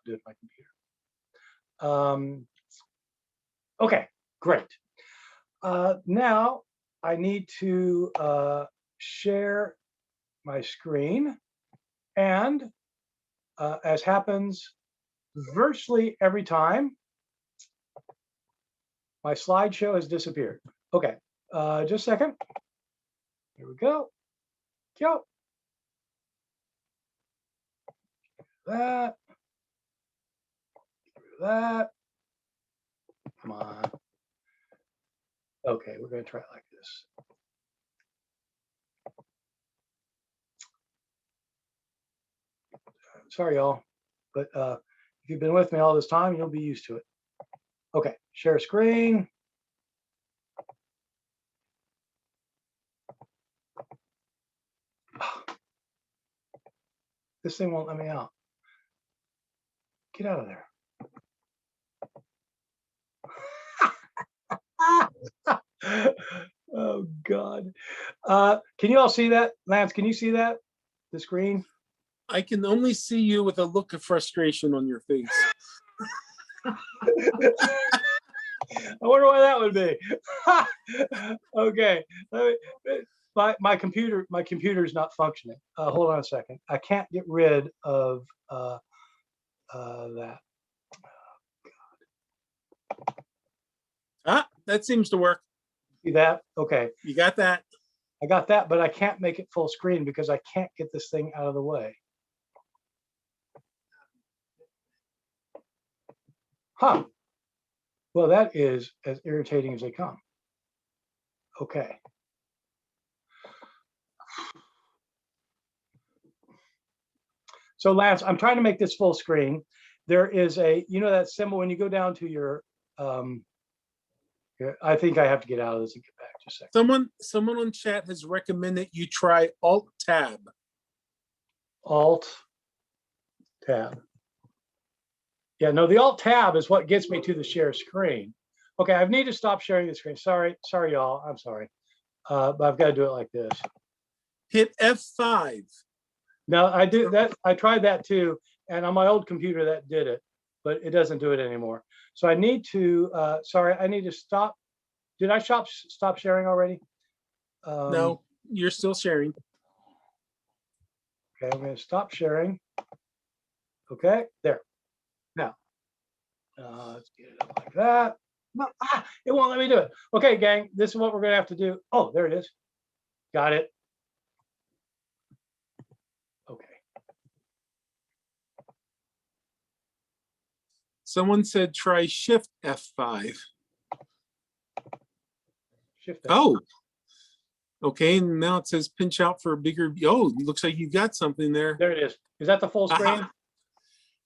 do it on my computer. Okay, great. Now I need to share my screen, and as happens virtually every time, my slideshow has disappeared. Okay, just a second. Here we go. Go. That. That. Come on. Okay, we're going to try it like this. Sorry, y'all, but if you've been with me all this time, you'll be used to it. Okay, share screen. This thing won't let me out. Get out of there. Oh, God. Can you all see that? Lance, can you see that? The screen? I can only see you with a look of frustration on your face. I wonder why that would be. Okay. My computer's not functioning. Hold on a second. I can't get rid of that. Ah, that seems to work. See that? Okay. You got that? I got that, but I can't make it full screen because I can't get this thing out of the way. Huh. Well, that is as irritating as they come. Okay. So Lance, I'm trying to make this full screen. There is a, you know, that symbol when you go down to your, I think I have to get out of this and get back just a second. Someone on chat has recommended you try Alt Tab. Alt Tab. Yeah, no, the Alt Tab is what gets me to the share screen. Okay, I need to stop sharing the screen. Sorry, y'all. I'm sorry. But I've got to do it like this. Hit F5. No, I do that. I tried that too. And on my old computer that did it, but it doesn't do it anymore. So I need to, sorry, I need to stop. Did I stop sharing already? No, you're still sharing. Okay, I'm going to stop sharing. Okay, there. Now, let's get it up like that. No, it won't let me do it. Okay, gang, this is what we're going to have to do. Oh, there it is. Got it. Okay. Someone said try Shift F5. Shift F5. Oh, okay. And now it says pinch out for a bigger. Oh, it looks like you've got something there. There it is. Is that the full screen? Aha.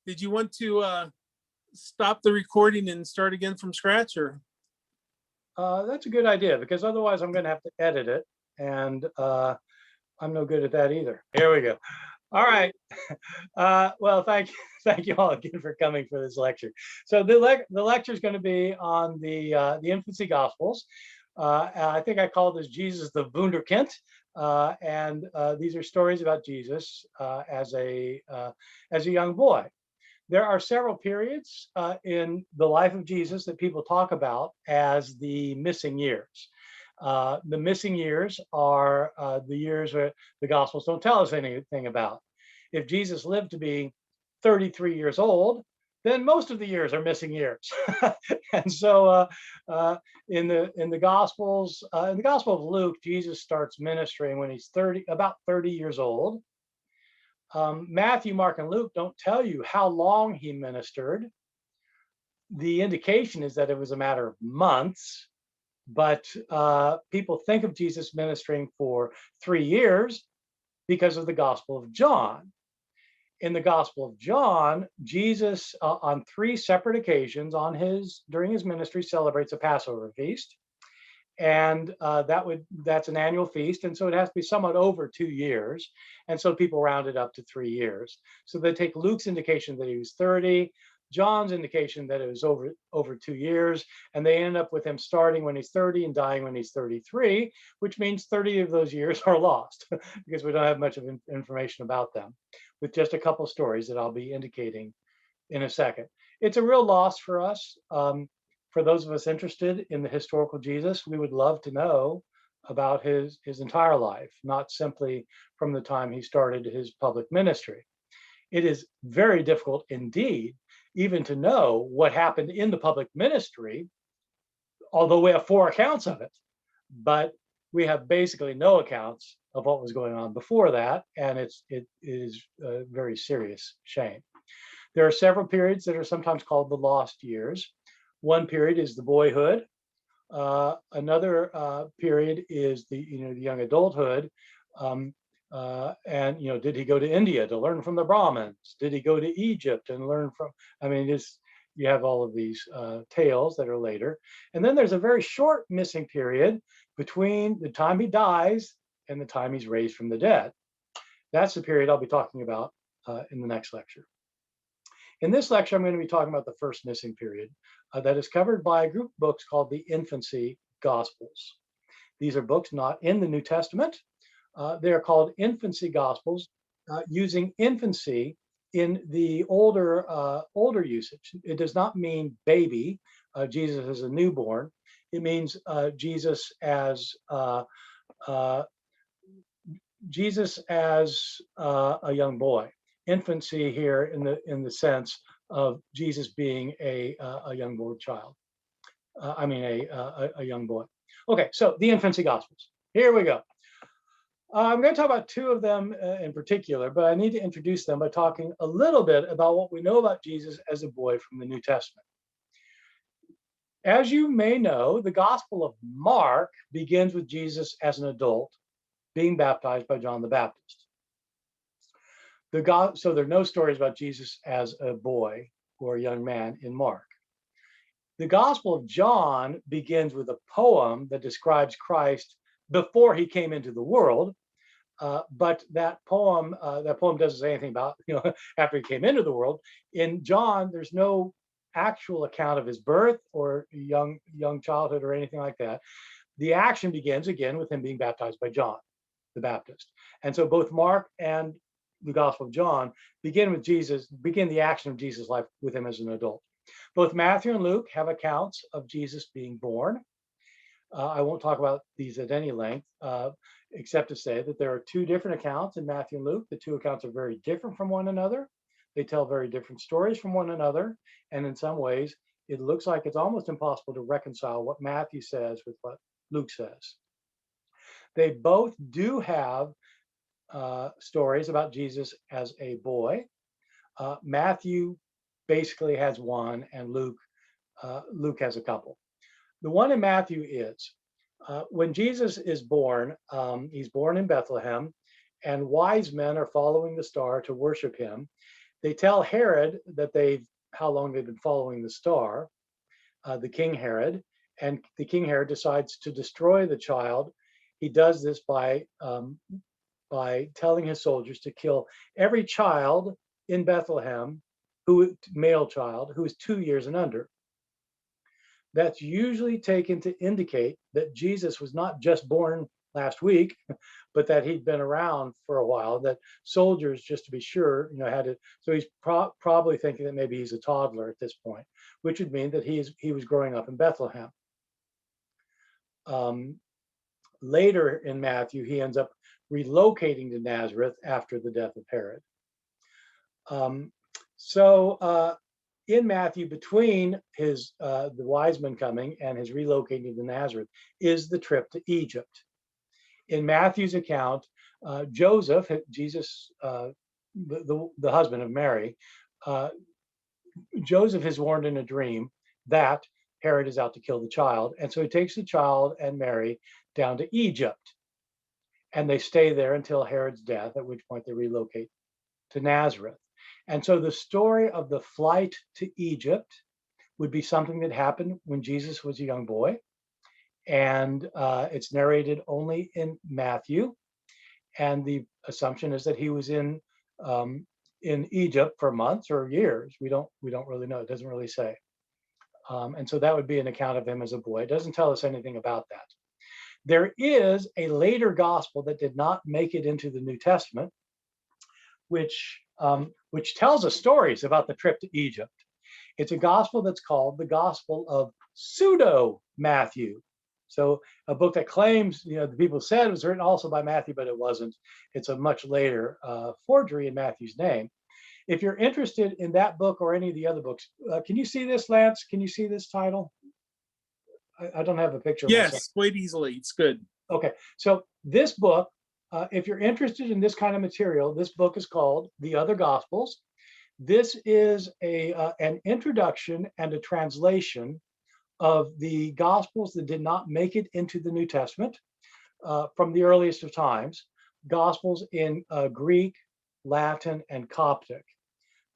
Did you want to stop the recording and start again from scratch, or? That's a good idea because otherwise I'm going to have to edit it, and I'm no good at that either. Here we go. All right. Well, thank you all again for coming for this lecture. So the lecture is going to be on the infancy gospels. I think I called this Jesus the Wunderkind, and these are stories about Jesus as a young boy. There are several periods in the life of Jesus that people talk about as the missing years. The missing years are the years where the Gospels don't tell us anything about. If Jesus lived to be 33 years old, then most of the years are missing years. And so in the Gospels, in the Gospel of Luke, Jesus starts ministering when he's about 30 years old. Matthew, Mark, and Luke don't tell you how long he ministered. The indication is that it was a matter of months, but people think of Jesus ministering for 3 years because of the Gospel of John. In the Gospel of John, Jesus, on 3 separate occasions during his ministry, celebrates a Passover feast. And that's an annual feast, and so it has to be somewhat over 2 years, and so people round it up to 3 years. So they take Luke's indication that he was 30, John's indication that it was over 2 years, and they end up with him starting when he's 30 and dying when he's 33, which means 30 of those years are lost because we don't have much of information about them, with just a couple stories that I'll be indicating in a second. It's a real loss for us. For those of us interested in the historical Jesus, we would love to know about his entire life, not simply from the time he started his public ministry. It is very difficult indeed, even to know what happened in the public ministry, although we have 4 accounts of it. But we have basically no accounts of what was going on before that, and it is a very serious shame. There are several periods that are sometimes called the lost years. One period is the boyhood. Another period is the the young adulthood. And did he go to India to learn from the Brahmins? Did he go to Egypt and learn from? I mean, you have all of these tales that are later, and then there's a very short missing period between the time he dies and the time he's raised from the dead. That's the period I'll be talking about in the next lecture. In this lecture, I'm going to be talking about the first missing period that is covered by a group of books called the Infancy Gospels. These are books not in the New Testament. They are called Infancy Gospels, using infancy in the older usage. It does not mean baby, Jesus as a newborn. It means Jesus as a young boy. Infancy here in the sense of Jesus being a young born child. A young boy. Okay, so the Infancy Gospels. Here we go. I'm going to talk about 2 of them in particular, but I need to introduce them by talking a little bit about what we know about Jesus as a boy from the New Testament. As you may know, the Gospel of Mark begins with Jesus as an adult being baptized by John the Baptist. So there are no stories about Jesus as a boy or a young man in Mark. The Gospel of John begins with a poem that describes Christ before he came into the world, but that poem doesn't say anything about after he came into the world. In John, there's no actual account of his birth or young childhood or anything like that. The action begins again with him being baptized by John the Baptist, and so both Mark and the Gospel of John begin the action of Jesus' life with him as an adult. Both Matthew and Luke have accounts of Jesus being born. I won't talk about these at any length, except to say that there are 2 different accounts in Matthew and Luke. The 2 accounts are very different from one another. They tell very different stories from one another. And in some ways, it looks like it's almost impossible to reconcile what Matthew says with what Luke says. They both do have stories about Jesus as a boy. Matthew basically has one, and Luke has a couple. The one in Matthew is when Jesus is born, he's born in Bethlehem, and wise men are following the star to worship him. They tell Herod that how long they've been following the star, the King Herod, and the King Herod decides to destroy the child. He does this by telling his soldiers to kill every child in Bethlehem, male child, who is 2 years and under. That's usually taken to indicate that Jesus was not just born last week, but that he'd been around for a while, that soldiers, just to be sure, had to. So he's probably thinking that maybe he's a toddler at this point, which would mean that he was growing up in Bethlehem. Later in Matthew, he ends up relocating to Nazareth after the death of Herod. In Matthew, between the wise men coming and his relocating to Nazareth is the trip to Egypt. In Matthew's account, Joseph, Jesus, the husband of Mary, Joseph is warned in a dream that Herod is out to kill the child. And so he takes the child and Mary down to Egypt. And they stay there until Herod's death, at which point they relocate to Nazareth. And so the story of the flight to Egypt would be something that happened when Jesus was a young boy. And it's narrated only in Matthew. And the assumption is that he was in Egypt for months or years. We don't really know. It doesn't really say. And so that would be an account of him as a boy. It doesn't tell us anything about that. There is a later gospel that did not make it into the New Testament, which which tells us stories about the trip to Egypt. It's a gospel that's called the Gospel of Pseudo Matthew. So a book that claims, the people said it was written also by Matthew, but it wasn't. It's a much later forgery in Matthew's name. If you're interested in that book or any of the other books, can you see this, Lance? Can you see this title? I don't have a picture of myself. Yes, quite easily. It's good. Okay, so this book, if you're interested in this kind of material, this book is called The Other Gospels. This is an introduction and a translation of the Gospels that did not make it into the New Testament from the earliest of times, Gospels in Greek, Latin, and Coptic.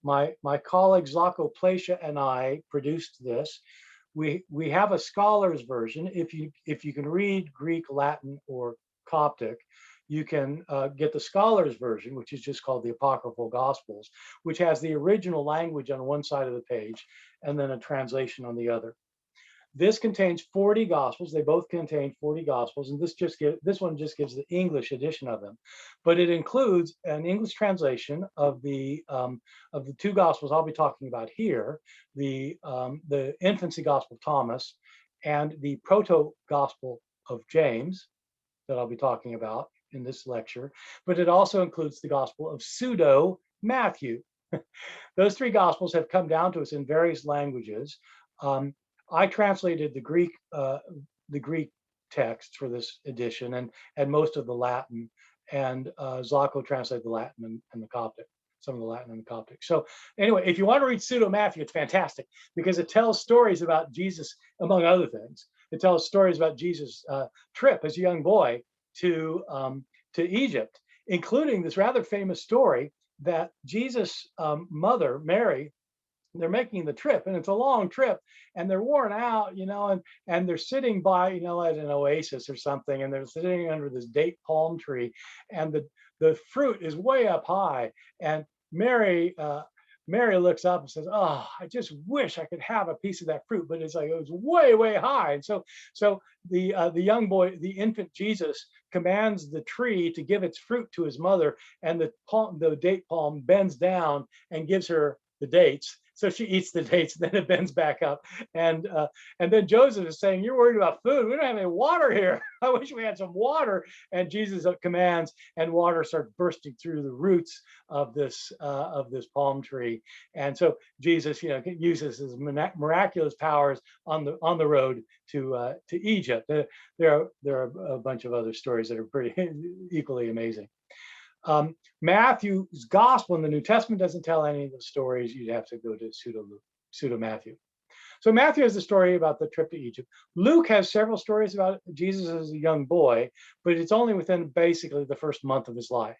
My colleague Zlako Plesha and I produced this. We have a scholar's version. If you can read Greek, Latin, or Coptic, you can get the scholar's version, which is just called the Apocryphal Gospels, which has the original language on one side of the page and then a translation on the other. This contains 40 Gospels. They both contain 40 Gospels, and this one just gives the English edition of them, but it includes an English translation of the two Gospels I'll be talking about here: the Infancy Gospel of Thomas and the Proto Gospel of James that I'll be talking about in this lecture. But it also includes the Gospel of Pseudo Matthew. Those three Gospels have come down to us in various languages. I translated the Greek text for this edition and most of the Latin, and Zlako translated the Latin and the Coptic, some of the Latin and the Coptic. So anyway, if you want to read Pseudo Matthew, it's fantastic because it tells stories about Jesus, among other things. It tells stories about Jesus' trip as a young boy to Egypt, including this rather famous story that Jesus' mother, Mary, they're making the trip, and it's a long trip, and they're worn out, and they're sitting by, at an oasis or something, and they're sitting under this date palm tree, and the fruit is way up high, and Mary looks up and says, "Oh, I just wish I could have a piece of that fruit," but it's like it was way, way high, and so the young boy, the infant Jesus, commands the tree to give its fruit to his mother, and the date palm bends down and gives her the dates. So she eats the dates, and then it bends back up. And then Joseph is saying, "You're worried about food. We don't have any water here. I wish we had some water." And Jesus commands, and water starts bursting through the roots of this palm tree. And so Jesus, uses his miraculous powers on the road to Egypt. There are a bunch of other stories that are pretty equally amazing. Matthew's gospel in the New Testament doesn't tell any of the stories. You'd have to go to Pseudo Matthew. So Matthew has the story about the trip to Egypt. Luke has several stories about Jesus as a young boy, but it's only within basically the first month of his life.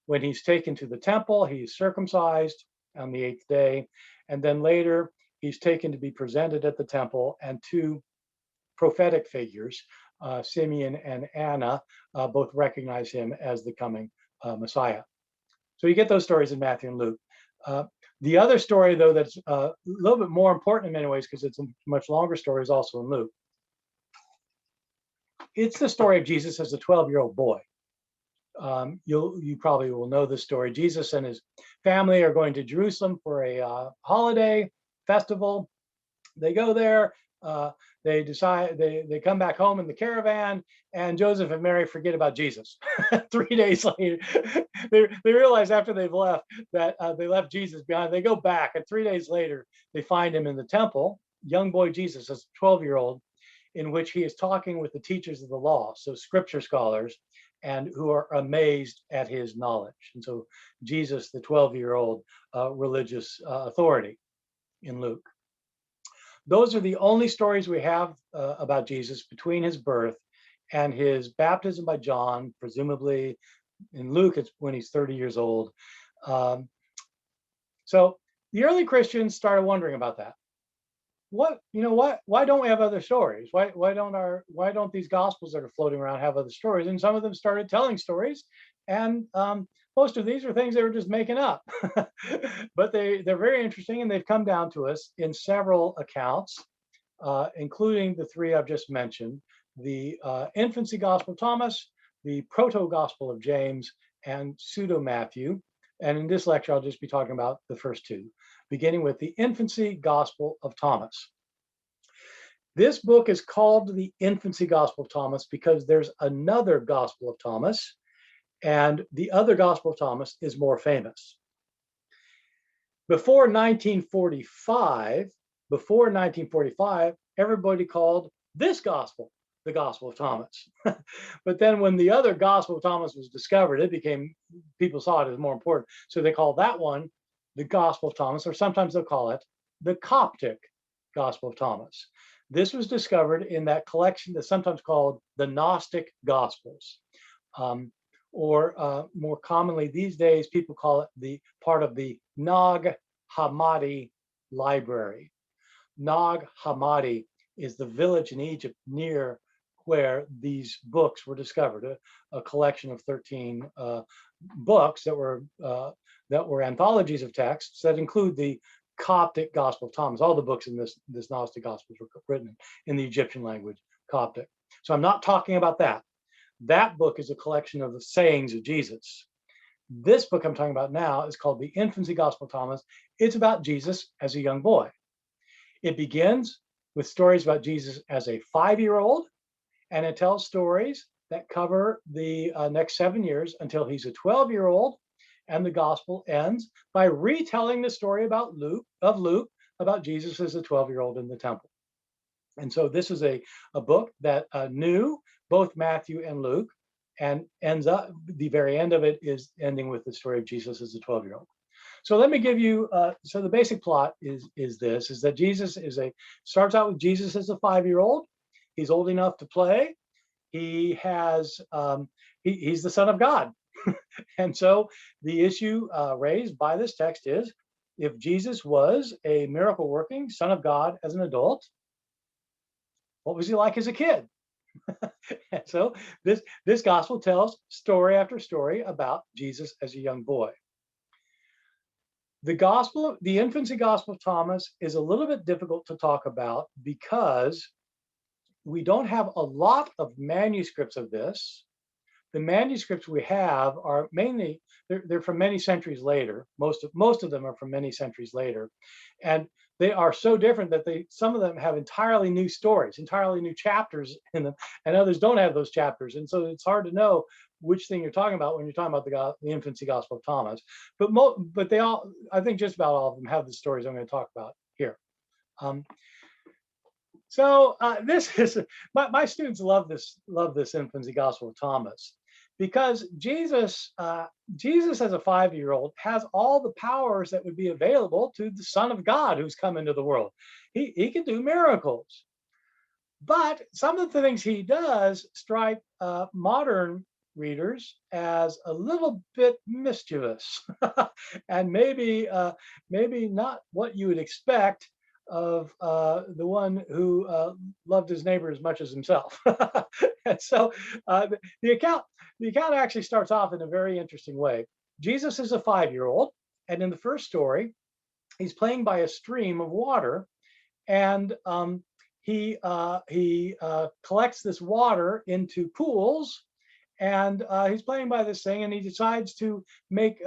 When he's taken to the temple, he's circumcised on the 8th day, and then later he's taken to be presented at the temple, and two prophetic figures, Simeon and Anna, both recognize him as the coming Messiah. So you get those stories in Matthew and Luke. The other story, though, that's a little bit more important in many ways because it's a much longer story, is also in Luke. It's the story of Jesus as a 12-year-old boy. You probably will know this story. Jesus and his family are going to Jerusalem for a holiday festival. They go there. They decide they come back home in the caravan, and Joseph and Mary forget about Jesus. 3 days later, they realize after they've left that they left Jesus behind. They go back, and 3 days later, they find him in the temple, young boy Jesus, as a 12-year-old, in which he is talking with the teachers of the law, so scripture scholars, and who are amazed at his knowledge. And so Jesus, the 12-year-old religious authority in Luke. Those are the only stories we have about Jesus between his birth and his baptism by John, presumably. In Luke, it's when he's 30 years old. So the early Christians started wondering about that. Why don't we have other stories? Why don't these gospels that are floating around have other stories? And some of them started telling stories, and most of these are things they were just making up. But they're very interesting, and they've come down to us in several accounts, including the three I've just mentioned: the Infancy Gospel of Thomas, the Proto Gospel of James, and Pseudo Matthew. And in this lecture, I'll just be talking about the first two, beginning with the Infancy Gospel of Thomas. This book is called the Infancy Gospel of Thomas because there's another Gospel of Thomas, and the other Gospel of Thomas is more famous. Before 1945, everybody called this gospel the Gospel of Thomas. But then when the other Gospel of Thomas was discovered, people saw it as more important. So they called that one the Gospel of Thomas, or sometimes they'll call it the Coptic Gospel of Thomas. This was discovered in that collection that's sometimes called the Gnostic Gospels. Or more commonly these days, people call it the part of the Nag Hammadi library. Nag Hammadi is the village in Egypt near where these books were discovered, a collection of 13 books that were anthologies of texts that include the Coptic Gospel of Thomas. All the books in this Gnostic Gospels were written in the Egyptian language, Coptic. So I'm not talking about that. That book is a collection of the sayings of Jesus. This book I'm talking about now is called the Infancy Gospel of Thomas. It's about Jesus as a young boy. It begins with stories about Jesus as a 5-year-old, and it tells stories that cover the next 7 years until he's a 12-year-old, and the gospel ends by retelling the story about Luke about Jesus as a 12-year-old in the temple. And so this is a book that knew both Matthew and Luke, and ends up, the very end of it is ending with the story of Jesus as a 12-year-old. So let me give you, so the basic plot is that Jesus starts out with Jesus as a 5-year-old. He's old enough to play. He has, he's the Son of God. And so the issue raised by this text is, if Jesus was a miracle working Son of God as an adult, what was he like as a kid? And so this gospel tells story after story about Jesus as a young boy. The Infancy Gospel of Thomas is a little bit difficult to talk about because we don't have a lot of manuscripts of this. The manuscripts we have are mainly, they're from many centuries later. Most of them are from many centuries later. And they are so different that some of them have entirely new stories, entirely new chapters in them, and others don't have those chapters. And so it's hard to know which thing you're talking about when you're talking about the Infancy Gospel of Thomas. But they all, I think just about all of them have the stories I'm going to talk about here. This is, my students love this Infancy Gospel of Thomas, because Jesus as a 5-year-old has all the powers that would be available to the Son of God who's come into the world. He can do miracles, but some of the things he does strike modern readers as a little bit mischievous, and maybe not what you would expect of the one who loved his neighbor as much as himself. And so the account actually starts off in a very interesting way. Jesus is a 5-year-old, and in the first story, he's playing by a stream of water, and he collects this water into pools, and he's playing by this thing, and he decides to make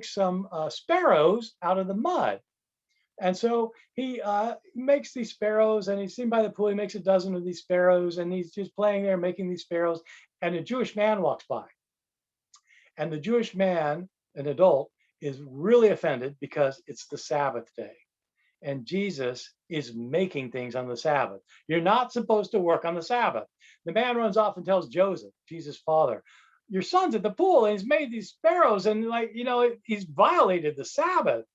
some sparrows out of the mud. And so he makes these sparrows, and he's seen by the pool. He makes a dozen of these sparrows, and he's just playing there, making these sparrows. And a Jewish man walks by. And the Jewish man, an adult, is really offended because it's the Sabbath day. And Jesus is making things on the Sabbath. You're not supposed to work on the Sabbath. The man runs off and tells Joseph, Jesus' father, your son's at the pool, and he's made these sparrows, and he's violated the Sabbath.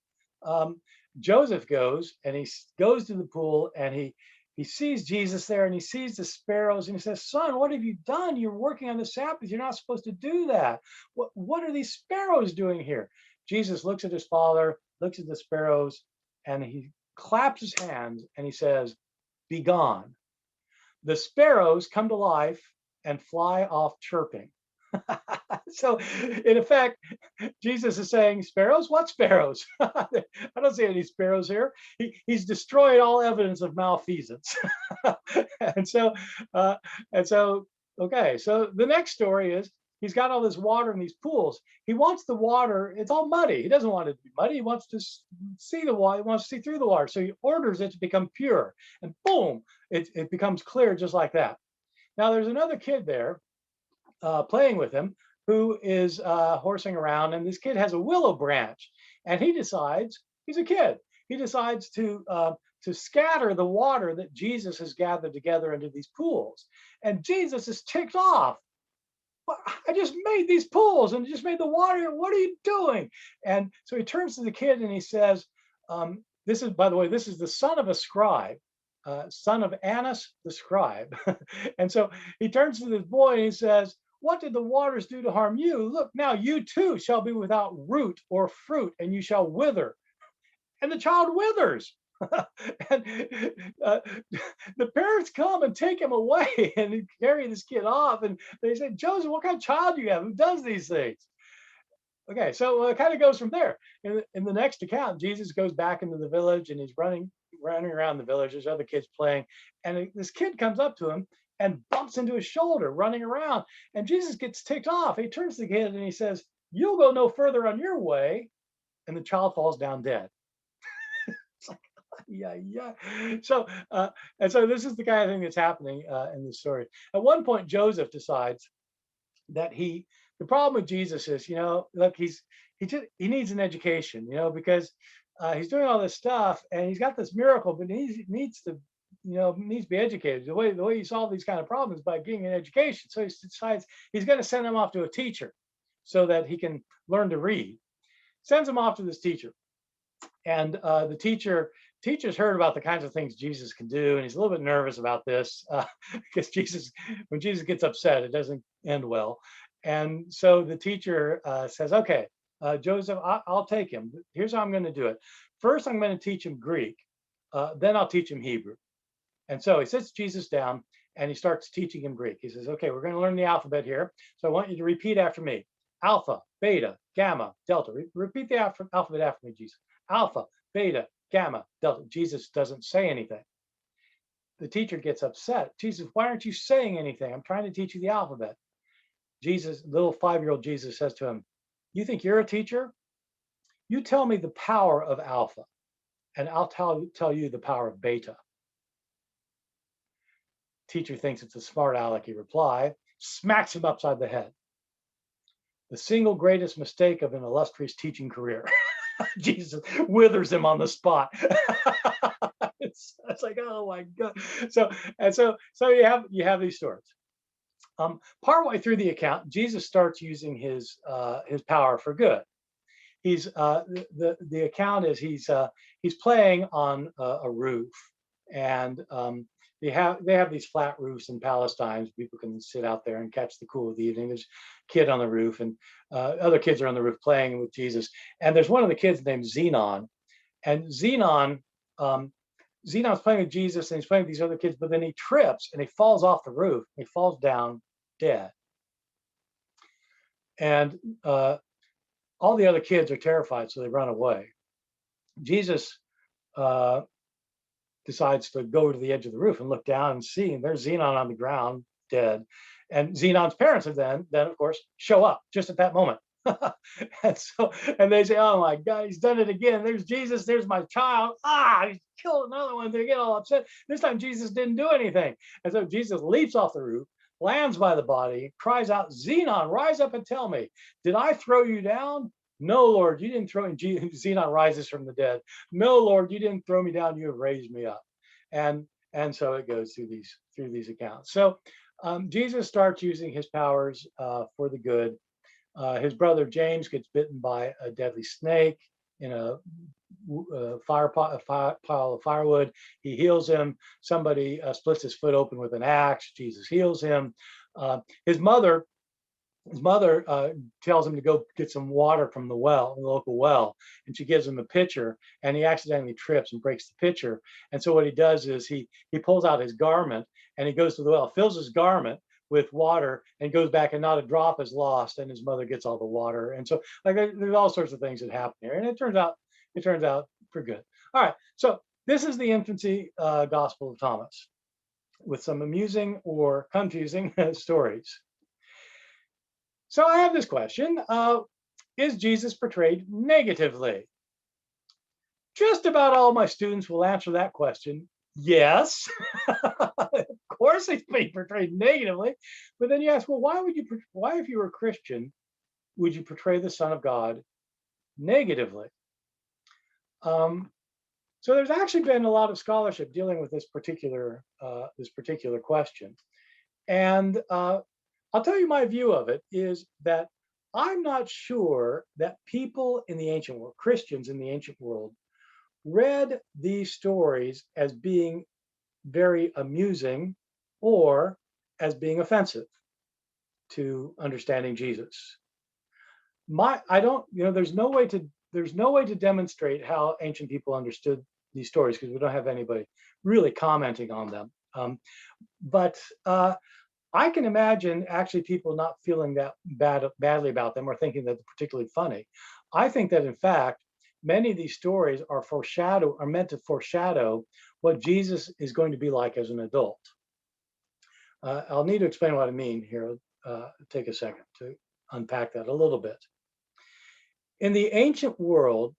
Joseph goes, and he goes to the pool, and he sees Jesus there, and he sees the sparrows, and he says, son, what have you done? You're working on the Sabbath. You're not supposed to do that. What are these sparrows doing here? Jesus looks at his father, looks at the sparrows, and he claps his hands, and he says, be gone. The sparrows come to life and fly off chirping. So in effect, Jesus is saying, sparrows? What sparrows? I don't see any sparrows here. He's destroyed all evidence of malfeasance. Okay, so the next story is he's got all this water in these pools. He wants the water, it's all muddy. He doesn't want it to be muddy. He wants to see the water, he wants to see through the water. So he orders it to become pure. And boom, it becomes clear just like that. Now there's another kid there playing with him who is horsing around, and this kid has a willow branch, and he decides he's a kid. He decides to scatter the water that Jesus has gathered together into these pools, and Jesus is ticked off. I just made these pools and just made the water. What are you doing? And so he turns to the kid and he says, "This is, by the way, this is the son of a scribe, son of Annas the scribe." And so he turns to this boy and he says, "What did the waters do to harm you? Look, now you too shall be without root or fruit, and you shall wither." And the child withers. And uh, the parents come and take him away and carry this kid off. And they say, "Joseph, what kind of child do you have? Who does these things?" Okay, so it kind of goes from there. In the next account, Jesus goes back into the village and he's running around the village. There's other kids playing, and this kid comes up to him and bumps into his shoulder, running around. And Jesus gets ticked off. He turns to the kid and he says, "You'll go no further on your way." And the child falls down dead. It's like, yeah, yeah. So, and so this is the kind of thing that's happening in the story. At one point, Joseph decides that the problem with Jesus is, look, he needs an education, because he's doing all this stuff and he's got this miracle, but he needs to, needs to be educated. The way you solve these kind of problems is by getting an education. So he decides he's going to send him off to a teacher so that he can learn to read. Sends him off to this teacher. And the teacher's heard about the kinds of things Jesus can do, and he's a little bit nervous about this because when Jesus gets upset, it doesn't end well. And so the teacher says, "Okay, Joseph, I'll take him. Here's how I'm going to do it. First, I'm going to teach him Greek. Then I'll teach him Hebrew." And so he sits Jesus down and he starts teaching him Greek. He says, "Okay, we're going to learn the alphabet here. So I want you to repeat after me. Alpha, beta, gamma, delta. Repeat the alphabet after me, Jesus. Alpha, beta, gamma, delta." Jesus doesn't say anything. The teacher gets upset. "Jesus, why aren't you saying anything? I'm trying to teach you the alphabet." Little 5-year-old Jesus says to him, "You think you're a teacher? You tell me the power of alpha, and I'll tell you the power of beta." Teacher thinks it's a smart alecky reply, smacks him upside the head. The single greatest mistake of an illustrious teaching career. Jesus withers him on the spot. It's like, oh my God. So you have these stories. Partway through the account, Jesus starts using his power for good. He's the account is he's playing on a roof, and they have these flat roofs in Palestine. People can sit out there and catch the cool of the evening. There's a kid on the roof, and other kids are on the roof playing with Jesus. And there's one of the kids named Zenon, and Zenon's playing with Jesus, and he's playing with these other kids. But then he trips and he falls off the roof. And he falls down dead, and all the other kids are terrified, so they run away. Jesus decides to go to the edge of the roof and look down and see, and there's Zenon on the ground, dead. And Zenon's parents are then of course, show up just at that moment. and they say, "Oh my God, he's done it again. There's Jesus, there's my child. He's killed another one." They get all upset. This time Jesus didn't do anything. And so Jesus leaps off the roof, lands by the body, cries out, "Zenon, rise up and tell me, did I throw you down?" "No, Lord, you didn't throw me." Zenon rises from the dead. "No, Lord, you didn't throw me down. You have raised me up." And so it goes through these accounts. So Jesus starts using his powers for the good. His brother James gets bitten by a deadly snake in a pile of firewood. He heals him. Somebody splits his foot open with an axe. Jesus heals him. His mother tells him to go get some water from the local well, and she gives him a pitcher, and he accidentally trips and breaks the pitcher. And so what he does is he pulls out his garment and he goes to the well, fills his garment with water, and goes back, and not a drop is lost, and his mother gets all the water. And so like there's all sorts of things that happen here, and it turns out for good. All right, so this is the infancy Gospel of Thomas, with some amusing or confusing stories. So I have this question. Is Jesus portrayed negatively? Just about all my students will answer that question. Yes, of course he's being portrayed negatively. But then you ask, well, why, if you were a Christian, would you portray the Son of God negatively? Um, so there's actually been a lot of scholarship dealing with this particular question, and I'll tell you my view of it is that I'm not sure that people in the ancient world, Christians in the ancient world, read these stories as being very amusing or as being offensive to understanding Jesus. I don't, there's no way to demonstrate how ancient people understood these stories because we don't have anybody really commenting on them. But I can imagine actually people not feeling that badly about them or thinking that they're particularly funny. I think that in fact, many of these stories are meant to foreshadow what Jesus is going to be like as an adult. I'll need to explain what I mean here. Take a second to unpack that a little bit. In the ancient world,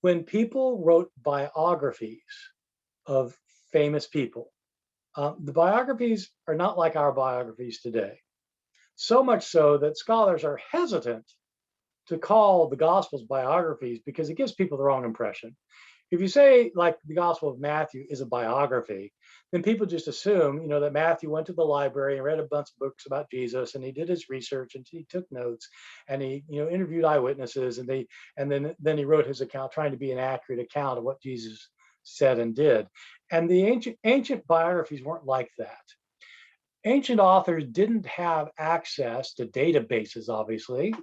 when people wrote biographies of famous people, the biographies are not like our biographies today. So much so that scholars are hesitant to call the Gospels biographies because it gives people the wrong impression. If you say, like, the Gospel of Matthew is a biography, then people just assume, that Matthew went to the library and read a bunch of books about Jesus, and he did his research and he took notes and he, interviewed eyewitnesses, and then he wrote his account trying to be an accurate account of what Jesus said and did. And the ancient biographies weren't like that. Ancient authors didn't have access to databases, obviously.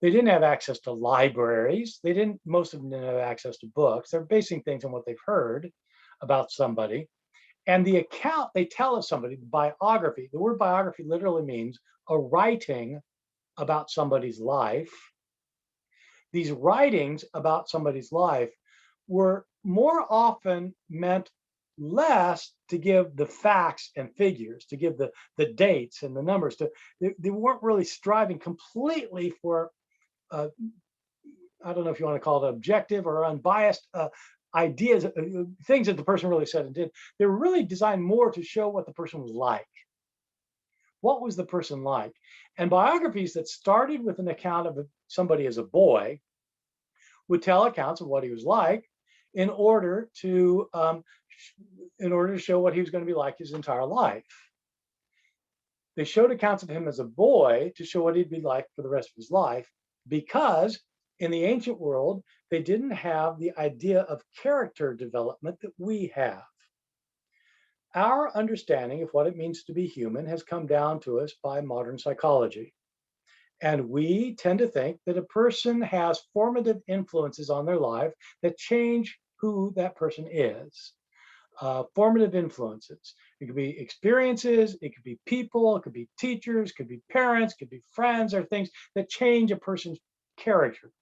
They didn't have access to libraries. Most of them didn't have access to books. They're basing things on what they've heard about somebody. And the account they tell of somebody, the biography, the word biography literally means a writing about somebody's life. These writings about somebody's life were more often meant less to give the facts and figures, to give the dates and the numbers. They weren't really striving completely for I don't know if you want to call it objective or unbiased ideas, things that the person really said and did. They were really designed more to show what the person was like. What was the person like? And biographies that started with an account of somebody as a boy would tell accounts of what he was like in order to show what he was going to be like his entire life. They showed accounts of him as a boy to show what he'd be like for the rest of his life, because in the ancient world, they didn't have the idea of character development that we have. Our understanding of what it means to be human has come down to us by modern psychology. And we tend to think that a person has formative influences on their life that change who that person is. Formative influences. It could be experiences, it could be people, it could be teachers, it could be parents, it could be friends, or things that change a person's character.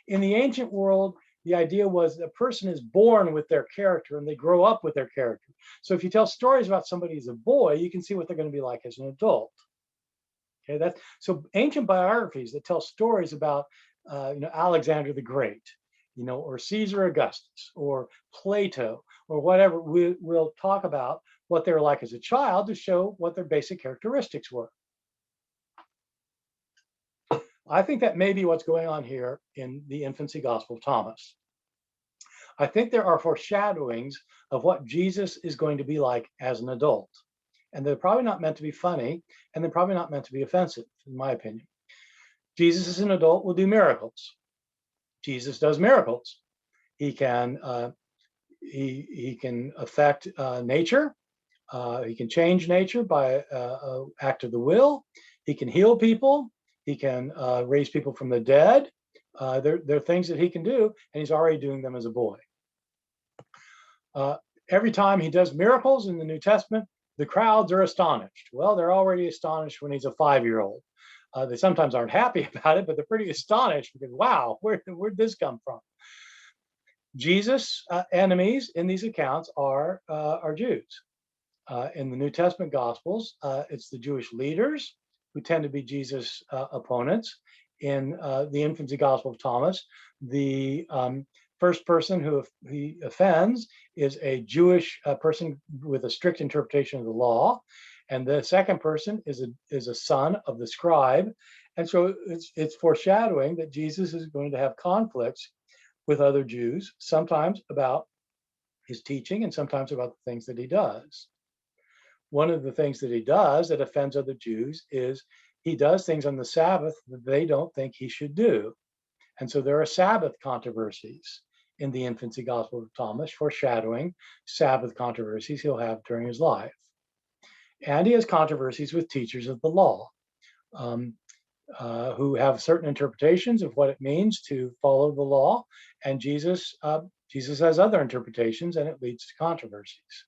In the ancient world, the idea was a person is born with their character and they grow up with their character. So if you tell stories about somebody as a boy, you can see what they're going to be like as an adult. Okay, that's so ancient biographies that tell stories about Alexander the Great, or Caesar Augustus or Plato or whatever. We'll talk about what they were like as a child to show what their basic characteristics were. I think that may be what's going on here in the infancy gospel of Thomas. I think there are foreshadowings of what Jesus is going to be like as an adult. And they're probably not meant to be funny, and they're probably not meant to be offensive, in my opinion. Jesus as an adult will do miracles. Jesus does miracles. He can affect nature. He can change nature by an act of the will. He can heal people. He can raise people from the dead. There are things that he can do, and he's already doing them as a boy. Every time he does miracles in the New Testament, the crowds are astonished. Well, they're already astonished when he's a 5-year-old. They sometimes aren't happy about it, but they're pretty astonished because, wow, where'd this come from? Jesus' enemies in these accounts are Jews. In the New Testament Gospels, it's the Jewish leaders who tend to be Jesus' opponents. In the infancy gospel of Thomas, the first person who he offends is a Jewish person with a strict interpretation of the law, and the second person is a son of the scribe, and so it's foreshadowing that Jesus is going to have conflicts with other Jews, sometimes about his teaching and sometimes about the things that he does. One of the things that he does that offends other Jews is he does things on the Sabbath that they don't think he should do. And so there are Sabbath controversies in the infancy gospel of Thomas, foreshadowing Sabbath controversies he'll have during his life. And he has controversies with teachers of the law, um, who have certain interpretations of what it means to follow the law. And Jesus has other interpretations, and it leads to controversies.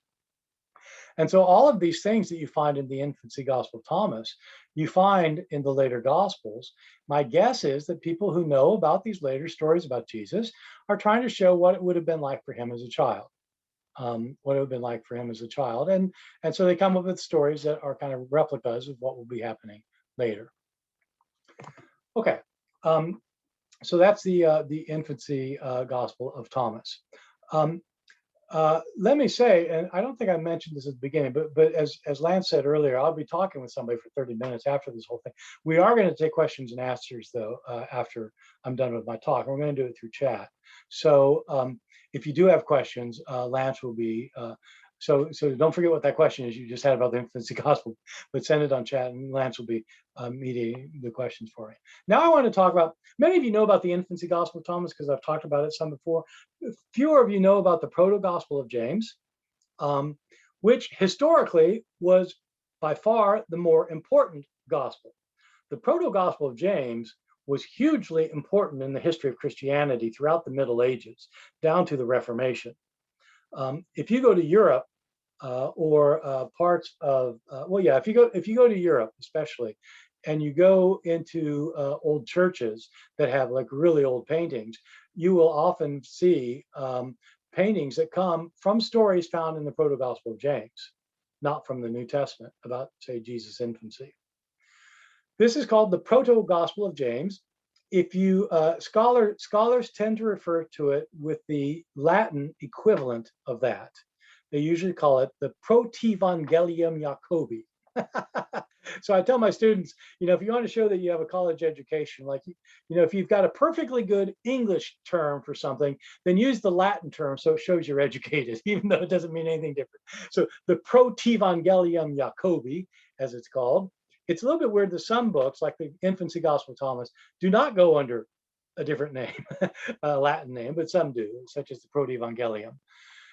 And so all of these things that you find in the infancy gospel of Thomas, you find in the later gospels. My guess is that people who know about these later stories about Jesus are trying to show what it would have been like for him as a child. What it would have been like for him as a child. And so they come up with stories that are kind of replicas of what will be happening later. Okay, so that's the infancy gospel of Thomas. Let me say, and I don't think I mentioned this at the beginning, but as Lance said earlier, I'll be talking with somebody for 30 minutes after this whole thing. We are going to take questions and answers, though, after I'm done with my talk. We're going to do it through chat. So if you do have questions, Lance will be, so don't forget what that question is you just had about the infancy gospel, but send it on chat and Lance will be mediating the questions for me. Now I want to talk about, many of you know about the infancy gospel of Thomas because I've talked about it some before. Fewer of you know about the proto-gospel of James, which historically was by far the more important gospel. The proto-gospel of James was hugely important in the history of Christianity throughout the Middle Ages, down to the Reformation. If you go to Europe or parts of, if you go to Europe especially, and you go into old churches that have like really old paintings, you will often see paintings that come from stories found in the proto-gospel of James, not from the New Testament about, say, Jesus' infancy. This is called the proto-gospel of James. If you scholars tend to refer to it with the Latin equivalent of that. They usually call it the Protevangelium Jacobi. So I tell my students, if you want to show that you have a college education, like, if you've got a perfectly good English term for something, then use the Latin term so it shows you're educated, even though it doesn't mean anything different. So the Protevangelium Jacobi, as it's called, it's a little bit weird that some books, like the Infancy Gospel of Thomas, do not go under a different name, a Latin name, but some do, such as the Protevangelium.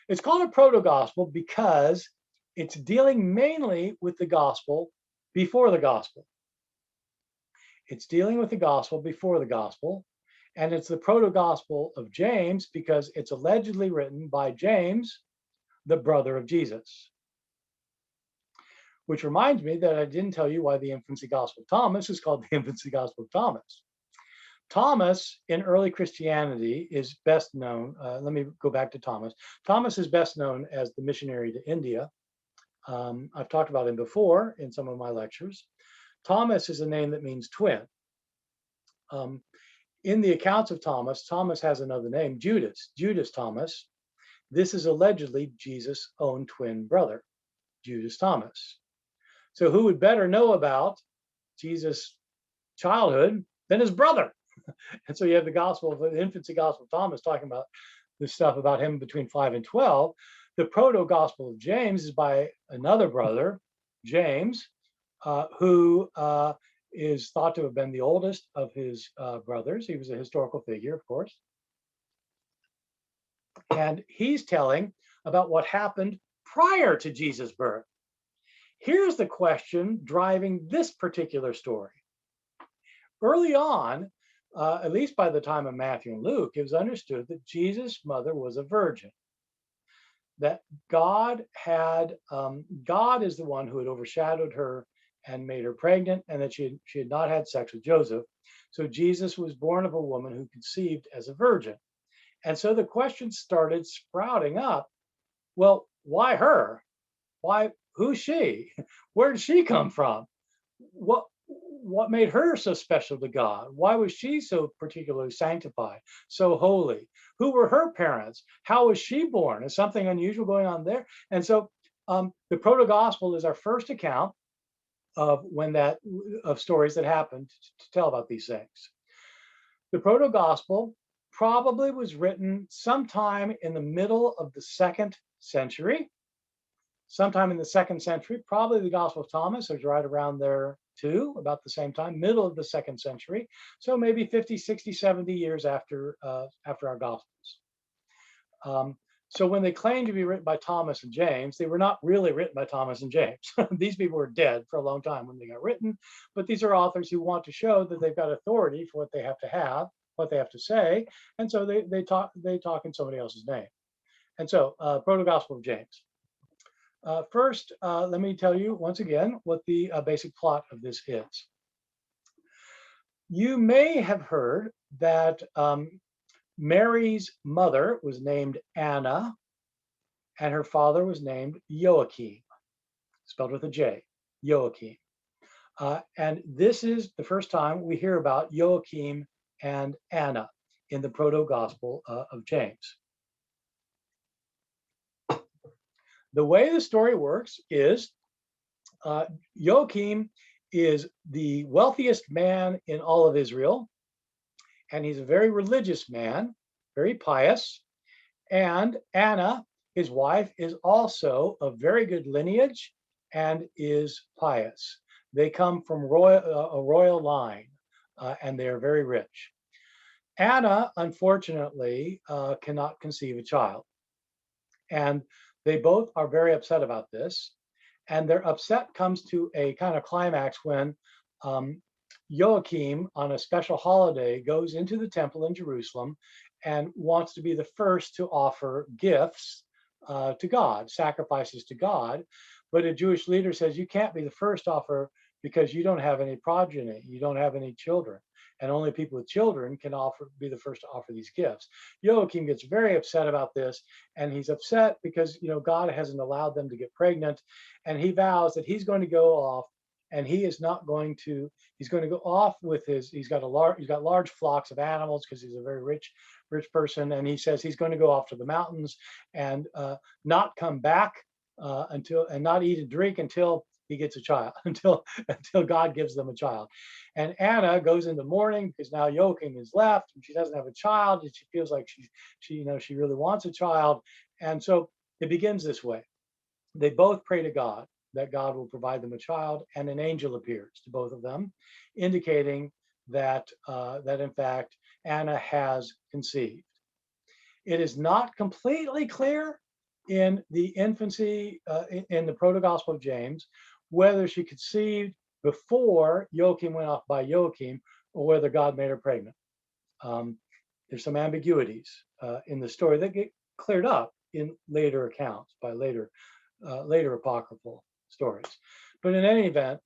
It's called a proto-gospel because it's dealing mainly with the gospel before the gospel. It's dealing with the gospel before the gospel, and it's the proto-gospel of James because it's allegedly written by James, the brother of Jesus. Which reminds me that I didn't tell you why the infancy gospel of Thomas is called the infancy gospel of Thomas. Thomas in early Christianity is best known, let me go back to Thomas. Thomas is best known as the missionary to India. I've talked about him before in some of my lectures. Thomas is a name that means twin. In the accounts of Thomas, Thomas has another name, Judas Thomas. This is allegedly Jesus' own twin brother, Judas Thomas. So who would better know about Jesus' childhood than his brother? And so you have the infancy gospel of Thomas talking about this stuff about him between 5 and 12. The proto-gospel of James is by another brother, James, who is thought to have been the oldest of his brothers. He was a historical figure, of course. And he's telling about what happened prior to Jesus' birth. Here's the question driving this particular story. Early on, at least by the time of Matthew and Luke, it was understood that Jesus' mother was a virgin. That God is the one who had overshadowed her and made her pregnant, and that she had not had sex with Joseph. So Jesus was born of a woman who conceived as a virgin. And so the question started sprouting up. Well, why her? Who's she? Where did she come from? what made her so special to God? Why was she so particularly sanctified, so holy? Who were her parents? How was she born? Is something unusual going on there? And so the proto-gospel is our first account of of stories that happened to tell about these things. The proto-gospel probably was written sometime in the middle of the second century, sometime in the second century, probably the Gospel of Thomas is right around there too, about the same time, middle of the second century. So maybe 50, 60, 70 years after our Gospels. So when they claim to be written by Thomas and James, they were not really written by Thomas and James. These people were dead for a long time when they got written, but these are authors who want to show that they've got authority for what they have, what they have to say, and so they talk in somebody else's name. And so Proto-Gospel of James. First, let me tell you once again what the basic plot of this is. You may have heard that Mary's mother was named Anna, and her father was named Joachim, spelled with a J, Joachim. And this is the first time we hear about Joachim and Anna in the Proto-Gospel of James. The way the story works is Joachim is the wealthiest man in all of Israel, and he's a very religious man, very pious. And Anna, his wife, is also of very good lineage and is pious. They come from a royal line, and they are very rich. Anna, unfortunately, cannot conceive a child. And they both are very upset about this. And their upset comes to a kind of climax when Joachim, on a special holiday, goes into the temple in Jerusalem and wants to be the first to offer gifts to God, sacrifices to God. But a Jewish leader says, you can't be the first to offer because you don't have any progeny, you don't have any children. And only people with children can be the first to offer these gifts. Joachim gets very upset about this, and he's upset because God hasn't allowed them to get pregnant, and he vows that he's going to go off, and he's going to go off with he's got large flocks of animals because he's a very rich person, and he says he's going to go off to the mountains and not come back and not eat and drink until he gets a child, until God gives them a child. And Anna goes in the morning because now Joachim is left and she doesn't have a child, and she feels like she really wants a child. And so it begins this way. They both pray to God that God will provide them a child, and an angel appears to both of them, indicating that in fact Anna has conceived. It is not completely clear in the infancy, in the Proto-Gospel of James, whether she conceived before Joachim went off by Joachim or whether God made her pregnant. There's some ambiguities in the story that get cleared up in later accounts by later apocryphal stories. But in any event,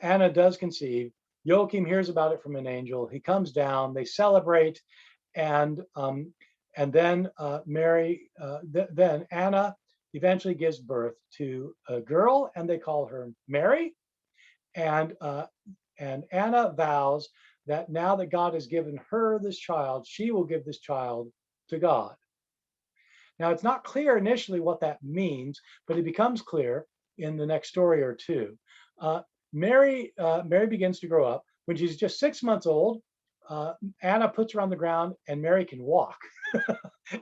Anna does conceive. Joachim hears about it from an angel. He comes down. They celebrate, and then then Anna eventually gives birth to a girl, and they call her Mary. And Anna vows that now that God has given her this child, she will give this child to God. Now, it's not clear initially what that means, but it becomes clear in the next story or two. Mary begins to grow up. When she's just 6 months old, Anna puts her on the ground, and Mary can walk.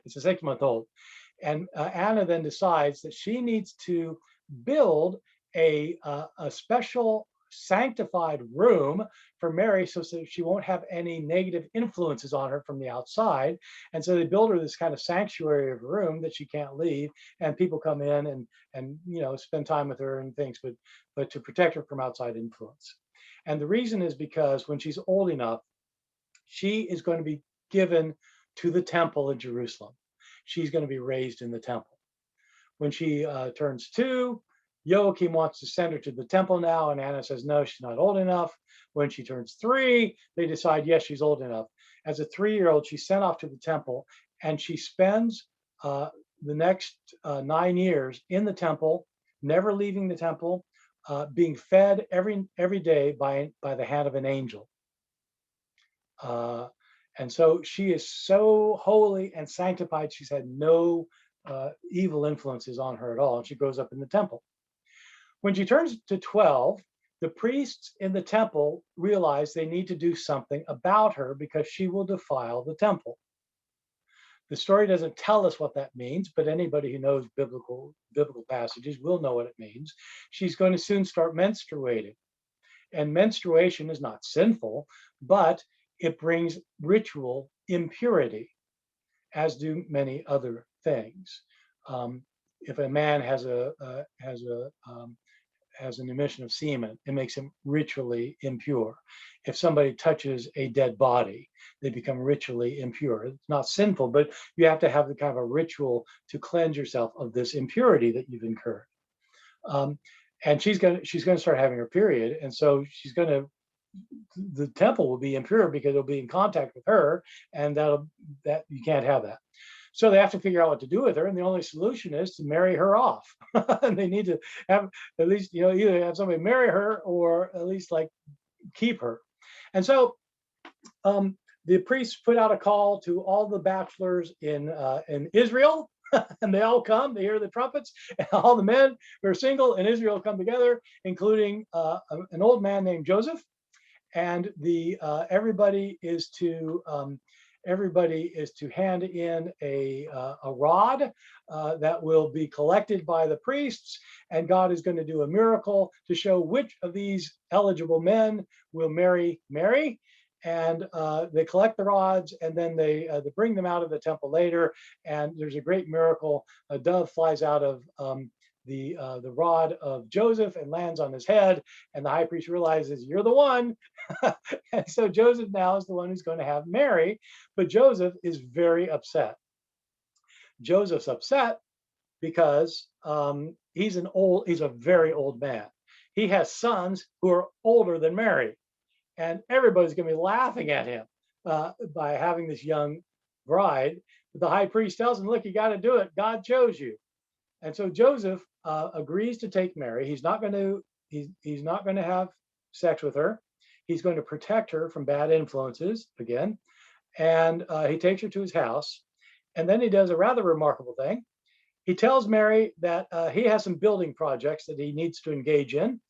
It's a 6-month-old. And Anna then decides that she needs to build a special sanctified room for Mary so that she won't have any negative influences on her from the outside. And so they build her this kind of sanctuary of a room that she can't leave, and people come in and spend time with her and things, but to protect her from outside influence. And the reason is because when she's old enough, she is going to be given to the temple in Jerusalem. She's going to be raised in the temple. When she turns 2, Joachim wants to send her to the temple now, and Anna says, no, she's not old enough. When she turns 3, they decide, yes, she's old enough. As a 3-year-old, she's sent off to the temple, and she spends the next 9 years in the temple, never leaving the temple, being fed every day by the hand of an angel. Uh, and so she is so holy and sanctified, she's had no evil influences on her at all. And she grows up in the temple. When she turns to 12, the priests in the temple realize they need to do something about her because she will defile the temple. The story doesn't tell us what that means, but anybody who knows biblical passages will know what it means. She's going to soon start menstruating. And menstruation is not sinful, but it brings ritual impurity, as do many other things. If a man has an emission of semen, it makes him ritually impure. If somebody touches a dead body, they become ritually impure. It's not sinful, but you have to have the kind of a ritual to cleanse yourself of this impurity that you've incurred. And she's going to start having her period, and so the temple will be impure because it'll be in contact with her, and that you can't have that. So they have to figure out what to do with her, and the only solution is to marry her off. And they need to have at least, either have somebody marry her or at least like keep her. And so the priests put out a call to all the bachelors in Israel, and they all come. They hear the trumpets, and all the men who are single in Israel come together, including an old man named Joseph. And everybody is to hand in a rod that will be collected by the priests, and God is going to do a miracle to show which of these eligible men will marry Mary. And they collect the rods, and then they bring them out of the temple later. And there's a great miracle. A dove flies out of the rod of Joseph and lands on his head, and the high priest realizes, you're the one. And so Joseph now is the one who's going to have Mary, but Joseph is very upset. Joseph's upset because he's a very old man. He has sons who are older than Mary, and everybody's going to be laughing at him by having this young bride. But the high priest tells him, look, you got to do it. God chose you. And so Joseph agrees to take Mary. He's not going to have sex with her. He's going to protect her from bad influences again. And he takes her to his house. And then he does a rather remarkable thing. He tells Mary that he has some building projects that he needs to engage in.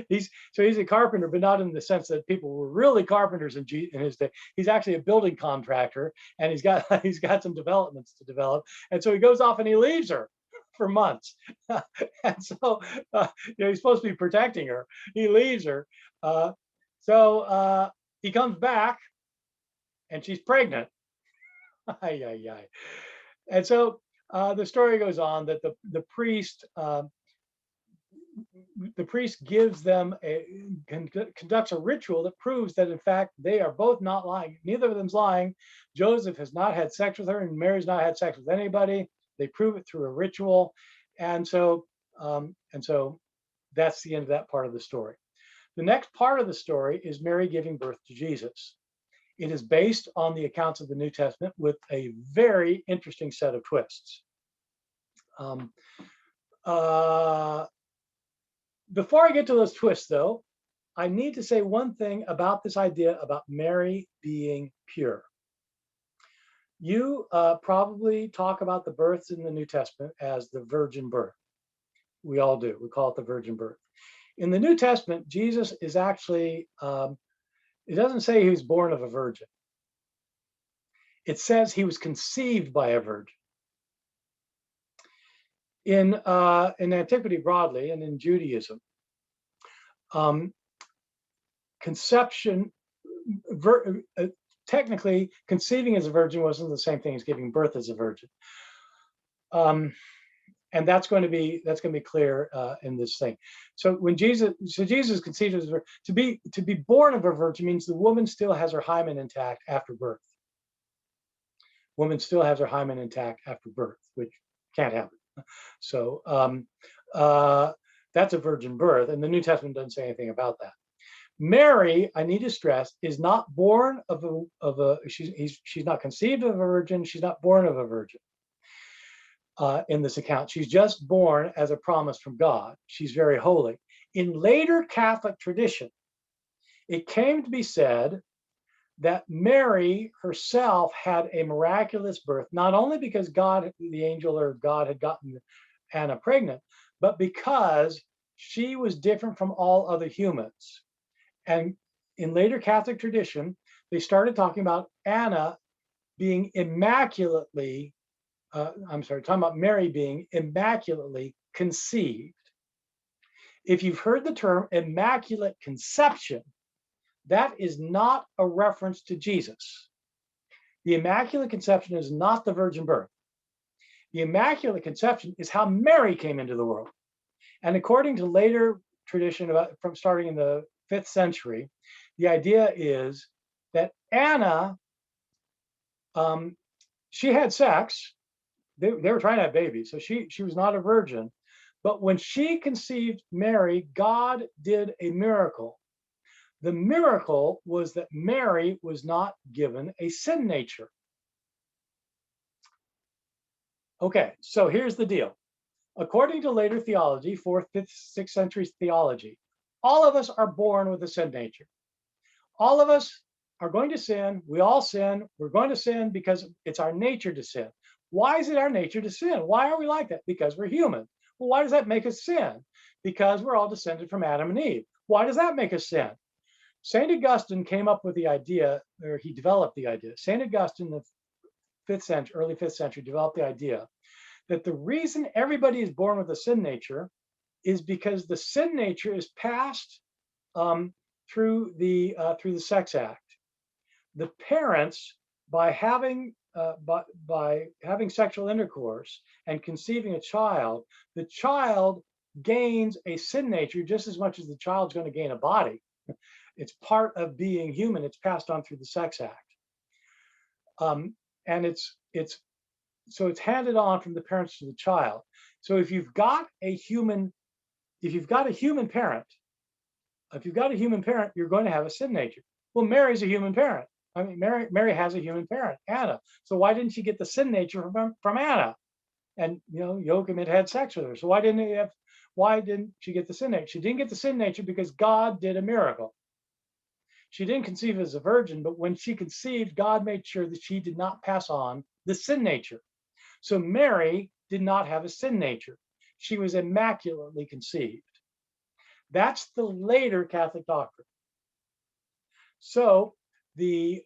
He's a carpenter, but not in the sense that people were really carpenters in his day. He's actually a building contractor, and he's got some developments to develop. And so he goes off and he leaves her for months. And so he's supposed to be protecting her. He leaves her. So he comes back, and she's pregnant. Ay, ay, ay. And so the story goes on that the priest gives them conducts a ritual that proves that in fact they are both not lying. Neither of them's lying. Joseph has not had sex with her, and Mary's not had sex with anybody. They prove it through a ritual, and so that's the end of that part of the story. The next part of the story is Mary giving birth to Jesus. It is based on the accounts of the New Testament with a very interesting set of twists. Before I get to those twists, though, I need to say one thing about this idea about Mary being pure. You probably talk about the births in the New Testament as the virgin birth. We all do. We call it the virgin birth. In the New Testament, Jesus is actually, it doesn't say he was born of a virgin. It says he was conceived by a virgin. In antiquity broadly, and in Judaism, conception, technically conceiving as a virgin wasn't the same thing as giving birth as a virgin. And that's going to be clear in this thing. So when Jesus conceived as a virgin, to be born of a virgin means the woman still has her hymen intact after birth. Woman still has her hymen intact after birth, which can't happen. So that's a virgin birth, and the New Testament doesn't say anything about that. Mary, I need to stress, is not born she's not conceived of a virgin. She's not born of a virgin. In this account, she's just born as a promise from God. She's very holy. In later Catholic tradition, it came to be said that Mary herself had a miraculous birth, not only because God, the angel or God, had gotten Anna pregnant, but because she was different from all other humans. And in later Catholic tradition, they started talking about Anna being immaculately, talking about Mary being immaculately conceived. If you've heard the term immaculate conception, that is not a reference to Jesus. The Immaculate Conception is not the virgin birth. The Immaculate Conception is how Mary came into the world. And according to later tradition, from starting in the 5th century, the idea is that Anna, she had sex. They were trying to have babies, so she was not a virgin. But when she conceived Mary, God did a miracle. The miracle was that Mary was not given a sin nature. Okay, so here's the deal. According to later theology, 4th, 5th, 6th century theology, all of us are born with a sin nature. All of us are going to sin. We all sin. We're going to sin because it's our nature to sin. Why is it our nature to sin? Why are we like that? Because we're human. Well, why does that make us sin? Because we're all descended from Adam and Eve. Why does that make us sin? St. Augustine came up with the idea, or he developed the idea. St. Augustine, the 5th century, early 5th century, developed the idea that the reason everybody is born with a sin nature is because the sin nature is passed through the sex act. The parents, by having sexual intercourse and conceiving a child, the child gains a sin nature just as much as the child's going to gain a body. It's part of being human. It's passed on through the sex act, and it's handed on from the parents to the child. So if you've got a human parent, you're going to have a sin nature. Well, Mary's a human parent. I mean, Mary has a human parent, Anna. So why didn't she get the sin nature from Anna? And Joachim had sex with her. So why didn't she get the sin nature? She didn't get the sin nature because God did a miracle. She didn't conceive as a virgin, but when she conceived, God made sure that she did not pass on the sin nature. So Mary did not have a sin nature. She was immaculately conceived. That's the later Catholic doctrine. So the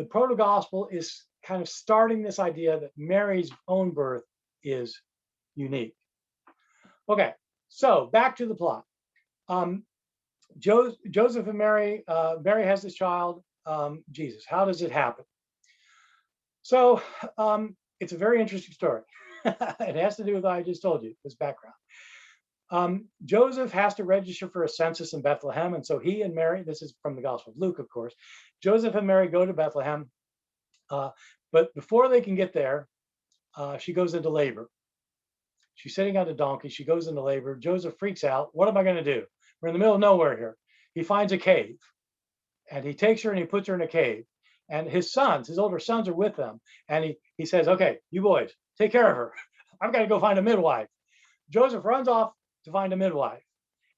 proto-gospel is kind of starting this idea that Mary's own birth is unique. Okay, so back to the plot. Joseph and Mary, Mary has this child, Jesus. How does it happen? So it's a very interesting story. It has to do with what I just told you, this background. Joseph has to register for a census in Bethlehem. And so he and Mary, this is from the Gospel of Luke, of course, Joseph and Mary go to Bethlehem. But before they can get there, she goes into labor. She's sitting on a donkey. She goes into labor. Joseph freaks out. What am I going to do? We're in the middle of nowhere here. He finds a cave and he takes her and he puts her in a cave. And his older sons are with them. And he says, okay, you boys, take care of her. I've got to go find a midwife. Joseph runs off to find a midwife.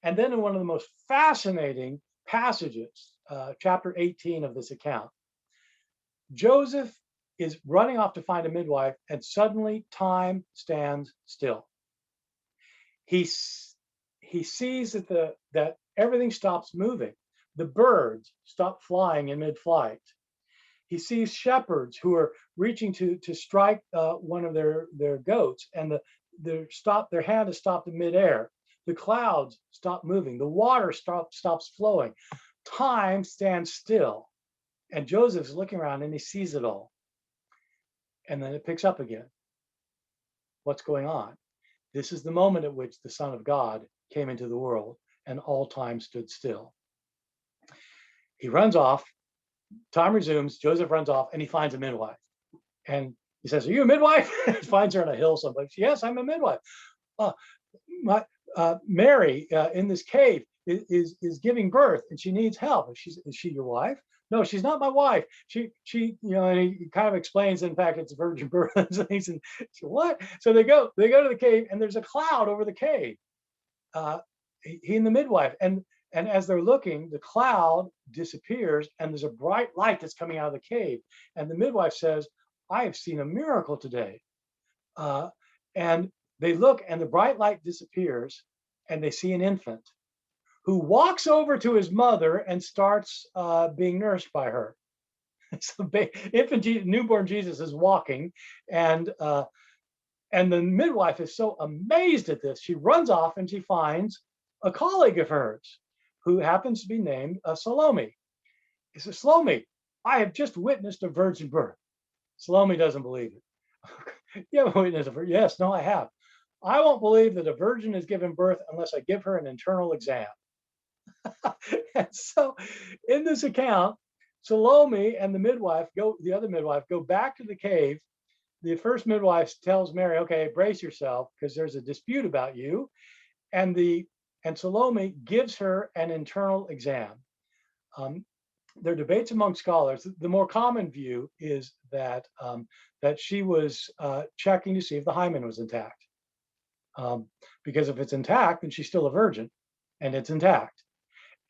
And then in one of the most fascinating passages, chapter 18 of this account, Joseph is running off to find a midwife, and suddenly time stands still. He sees that everything stops moving. The birds stop flying in mid-flight. He sees shepherds who are reaching to strike one of their goats, and their hand is stopped in midair. The clouds stop moving. The water stops flowing. Time stands still. And Joseph's looking around and he sees it all. And then it picks up again. What's going on? This is the moment at which the Son of God came into the world and all time stood still. He runs off. Time resumes. Joseph runs off and he finds a midwife. And he says, are you a midwife? He finds her on a hill someplace. Yes, I'm a midwife. Mary in this cave is giving birth and she needs help. Is she your wife? No, she's not my wife. She, and he kind of explains, in fact, it's a virgin birth. So he said, what? So they go to the cave and there's a cloud over the cave. he and the midwife, and as they're looking, the cloud disappears, and there's a bright light that's coming out of the cave. And the midwife says, "I have seen a miracle today." Uh, and they look, and the bright light disappears, and they see an infant who walks over to his mother and starts being nursed by her. So newborn Jesus is walking, and and the midwife is so amazed at this, she runs off and she finds a colleague of hers who happens to be named Salome. He says, "Salome, I have just witnessed a virgin birth." Salome doesn't believe it. "You haven't witnessed a virgin?" "Yes, no, I have." "I won't believe that a virgin is given birth unless I give her an internal exam." And so in this account, Salome and the other midwife go back to the cave. The first midwife tells Mary, "Okay, brace yourself because there's a dispute about you." And Salome gives her an internal exam. Um, there are debates among scholars. The more common view is that she was checking to see if the hymen was intact. Because if it's intact, then she's still a virgin, and it's intact.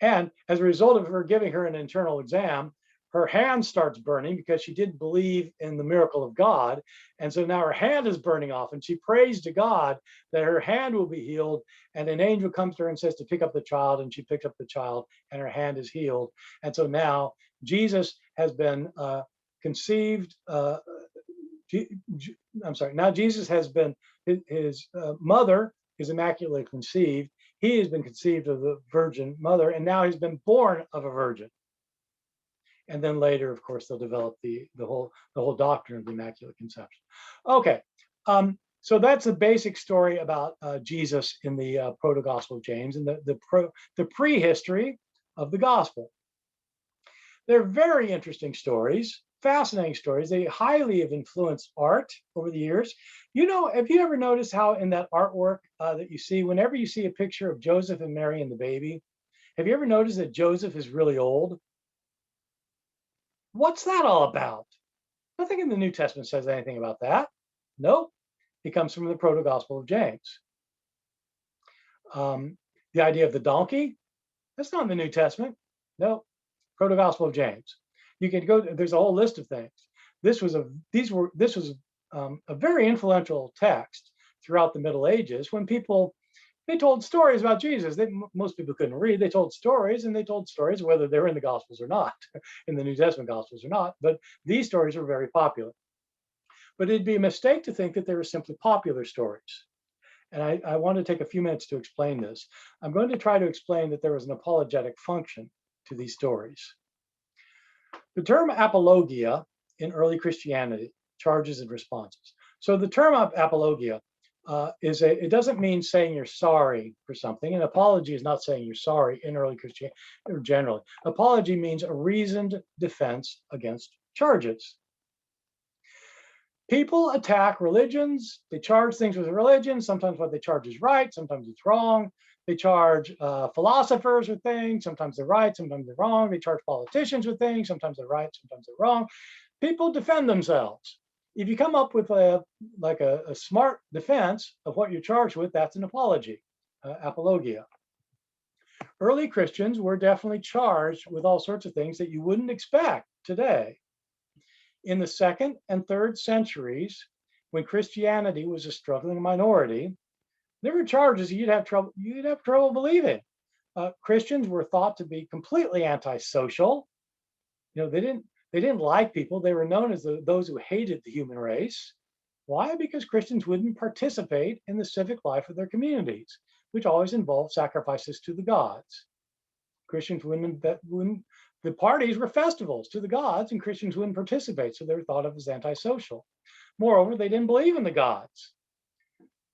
And as a result of her giving her an internal exam, her hand starts burning because she didn't believe in the miracle of God. And so now her hand is burning off, and she prays to God that her hand will be healed. And an angel comes to her and says to pick up the child, and she picks up the child, and her hand is healed. And so now Jesus has been conceived. I'm sorry. Now Jesus has been, his mother is immaculately conceived. He has been conceived of the virgin mother, and now he's been born of a virgin. And then later, of course, they'll develop the whole doctrine of the Immaculate Conception. Okay, so that's the basic story about Jesus in the Proto Gospel of James and the prehistory of the Gospel. They're very interesting stories, fascinating stories. They highly have influenced art over the years. You know, have you ever noticed how in that artwork that you see, whenever you see a picture of Joseph and Mary and the baby, have you ever noticed that Joseph is really old? What's that all about? Nothing in the New Testament says anything about that. Nope. It comes from the Proto Gospel of James. The idea of the donkey, that's not in the New Testament. No, Proto Gospel of James. You can go. There's a whole list of things. This was a very influential text throughout the Middle Ages when they told stories about Jesus. Most people couldn't read. They told stories, and they told stories whether they were in the Gospels or not, in the New Testament Gospels or not. But these stories were very popular. But it'd be a mistake to think that they were simply popular stories. And I want to take a few minutes to explain this. I'm going to try to explain that there was an apologetic function to these stories. The term apologia in early Christianity, charges and responses. So the term apologia it doesn't mean saying you're sorry for something. An apology is not saying you're sorry in early Christianity or generally. Apology means a reasoned defense against charges. People attack religions. They charge things with religion. Sometimes what they charge is right. Sometimes it's wrong. They charge philosophers with things. Sometimes they're right. Sometimes they're wrong. They charge politicians with things. Sometimes they're right. Sometimes they're wrong. People defend themselves. If you come up with a smart defense of what you're charged with, that's an apology, apologia. Early Christians were definitely charged with all sorts of things that you wouldn't expect today. In the second and third centuries, when Christianity was a struggling minority, there were charges you'd have trouble believing. Christians were thought to be completely antisocial. You know, they didn't like people. They were known as those who hated the human race. Why? Because Christians wouldn't participate in the civic life of their communities, which always involved sacrifices to the gods. Christians the parties were festivals to the gods, and Christians wouldn't participate, so they were thought of as antisocial. Moreover, they didn't believe in the gods.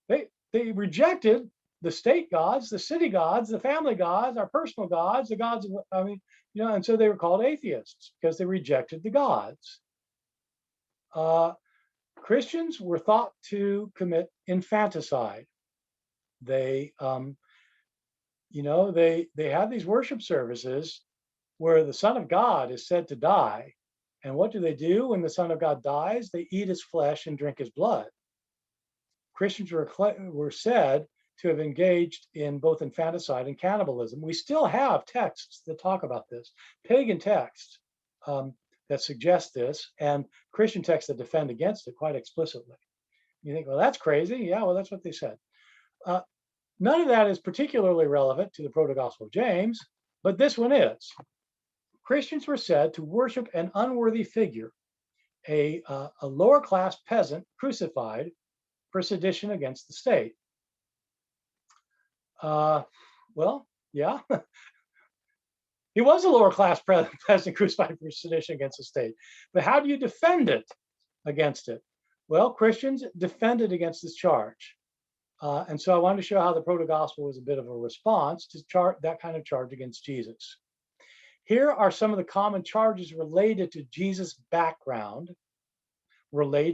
They rejected the state gods, the city gods, the family gods, our personal gods, the gods of, and so they were called atheists because they rejected the gods. Christians were thought to commit infanticide. They have these worship services where the Son of God is said to die. And what do when the Son of God dies? They eat his flesh and drink his blood. Christians were said to have engaged in both infanticide and cannibalism. We still have texts that talk about this, pagan texts that suggest this, and Christian texts that defend against it quite explicitly. You think, well, that's crazy. Yeah, well, that's what they said. None of that is particularly relevant to the Proto-Gospel of James, but this one is. Christians were said to worship an unworthy figure, a lower class peasant crucified for sedition against the state. Well, yeah, he was a lower class peasant crucified for sedition against the state. But how do you defend it against it? Well, Christians defended against this charge. And so I wanted to show how the proto-gospel was a bit of a response to that kind of charge against Jesus. Here are some of the common charges related to Jesus' background, that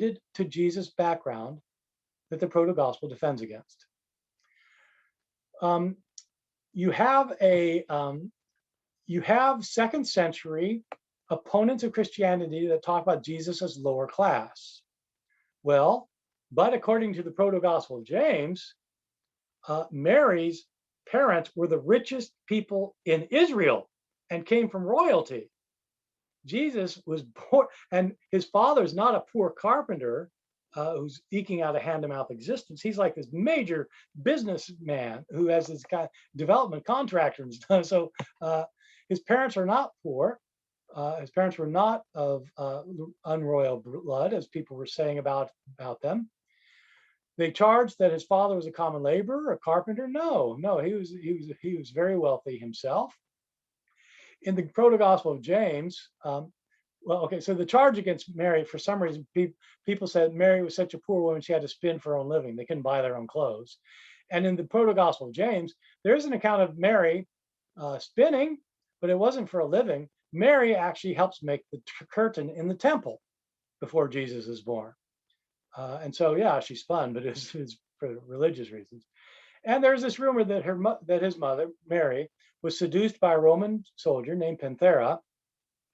the proto-gospel defends against. You have second century opponents of Christianity that talk about Jesus as lower class. Well, but according to the Proto-Gospel of James, Mary's parents were the richest people in Israel and came from royalty. Jesus was poor, and his father's not a poor carpenter who's eking out a hand-to-mouth existence. He's like this major businessman who has this kind of development contractor and stuff. So his parents are not poor. His parents were not of unroyal blood, as people were saying about them. They charged that his father was a common laborer, a carpenter. No, he was very wealthy himself. In the Proto-Gospel of James, so the charge against Mary, for some reason, people said Mary was such a poor woman she had to spin for her own living. They couldn't buy their own clothes. And in the Proto-Gospel of James, there is an account of Mary spinning, but it wasn't for a living. Mary actually helps make the curtain in the temple before Jesus is born. And so, yeah, she spun, but it was for religious reasons. And there's this rumor that his mother, Mary, was seduced by a Roman soldier named Panthera,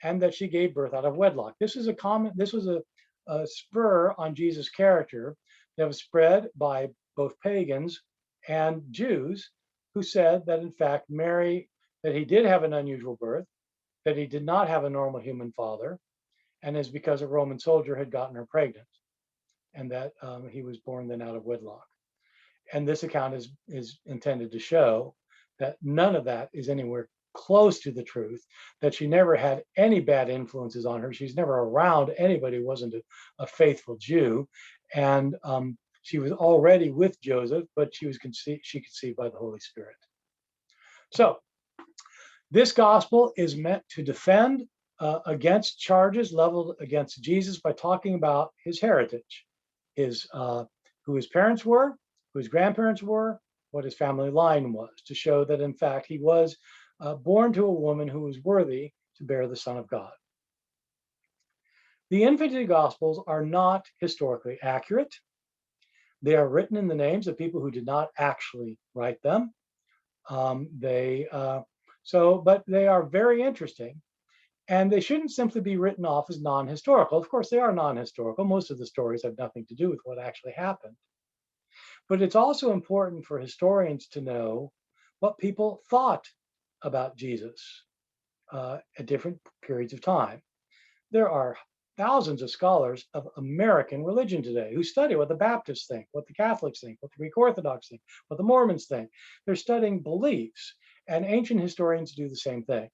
and that she gave birth out of wedlock. This was a spur on Jesus' character that was spread by both pagans and Jews, who said that in fact that he did have an unusual birth, that he did not have a normal human father, and is because a Roman soldier had gotten her pregnant, and that he was born then out of wedlock. And this account is intended to show that none of that is anywhere close to the truth, that she never had any bad influences on her. She's never around anybody who wasn't a faithful Jew. And she was already with Joseph, but she conceived by the Holy Spirit. So this gospel is meant to defend against charges leveled against Jesus by talking about his heritage, who his parents were, who his grandparents were, what his family line was, to show that in fact he was born to a woman who was worthy to bear the Son of God. The infancy Gospels are not historically accurate. They are written in the names of people who did not actually write them. But they are very interesting, and they shouldn't simply be written off as non-historical. Of course, they are non-historical. Most of the stories have nothing to do with what actually happened. But it's also important for historians to know what people thought about Jesus at different periods of time. There are thousands of scholars of American religion today who study what the Baptists think, what the Catholics think, what the Greek Orthodox think, what the Mormons think. They're studying beliefs, and ancient historians do the same thing.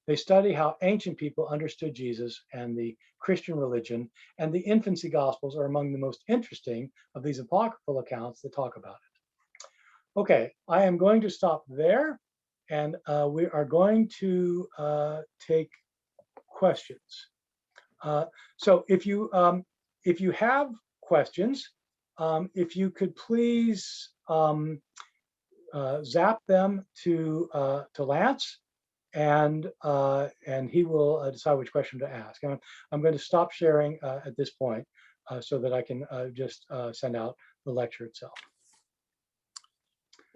They study how ancient people understood Jesus and the Christian religion, and the infancy Gospels are among the most interesting of these apocryphal accounts that talk about it. Okay, I am going to stop there, and we are going to take questions. So if you have questions, if you could please zap them to Lance, and he will decide which question to ask. And I'm going to stop sharing at this point so that I can just send out the lecture itself.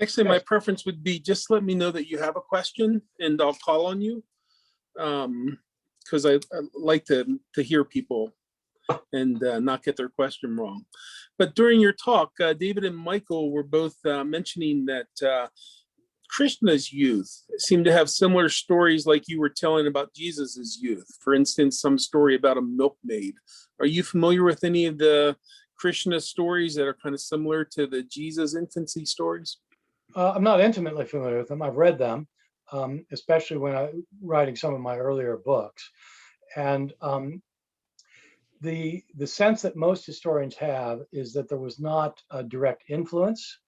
Actually, Yes. my preference would be just let me know that you have a question and I'll call on you. Because I like to hear people. and not get their question wrong. But during your talk, David and Michael were both mentioning that Krishna's youth seemed to have similar stories like you were telling about Jesus's youth. For instance, some story about a milkmaid. Are you familiar with any of the Krishna stories that are kind of similar to the Jesus infancy stories? I'm not intimately familiar with them. I've read them, especially when I writing some of my earlier books. And the sense that most historians have is that there was not a direct influence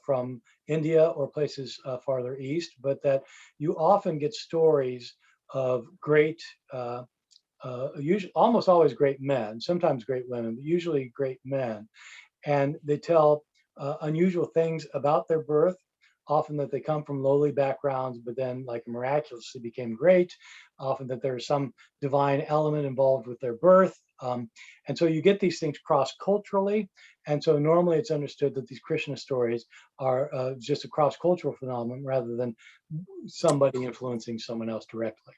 from India or places farther east, but that you often get stories of great, usually almost always great men, sometimes great women, but usually great men, and they tell unusual things about their birth, often that they come from lowly backgrounds, but then like miraculously became great, often that there's some divine element involved with their birth. And so you get these things cross-culturally. And so normally it's understood that these Krishna stories are just a cross-cultural phenomenon rather than somebody influencing someone else directly.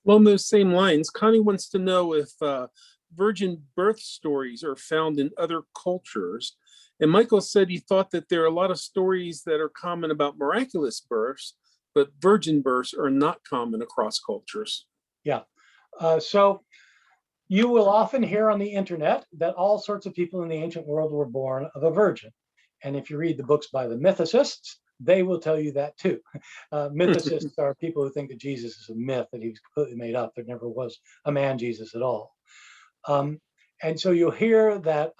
Along those same lines, Connie wants to know if virgin birth stories are found in other cultures. And Michael said he thought that there are a lot of stories that are common about miraculous births, but virgin births are not common across cultures. Yeah. So you will often hear on the internet that all sorts of people in the ancient world were born of a virgin. And if you read the books by the mythicists, they will tell you that too. Mythicists are people who think that Jesus is a myth, that he was completely made up. There never was a man Jesus at all. And so you'll hear that,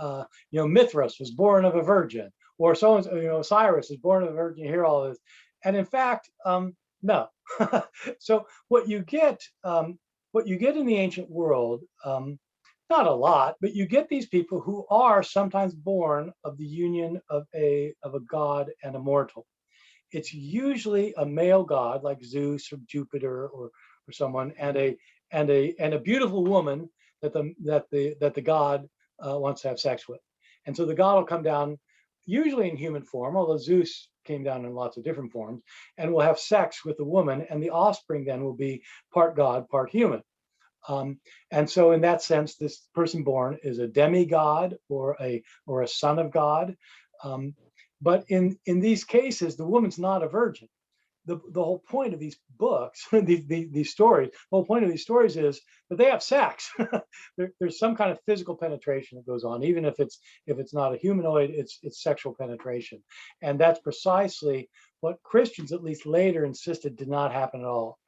Mithras was born of a virgin, or so, Cyrus is born of a virgin. You hear all this. And in fact, no. So what you get in the ancient world, not a lot, but you get these people who are sometimes born of the union of a god and a mortal. It's usually a male god like Zeus or Jupiter or someone, and a beautiful woman that the god wants to have sex with. And so the god will come down, usually in human form, although Zeus came down in lots of different forms, and will have sex with the woman, and the offspring then will be part god, part human. And so in that sense, this person born is a demigod or a son of God. But in these cases, the woman's not a virgin. The whole point of these books, these stories, the whole point of these stories is that they have sex. There's some kind of physical penetration that goes on, even if it's not a humanoid, it's sexual penetration. And that's precisely what Christians, at least later, insisted did not happen at all.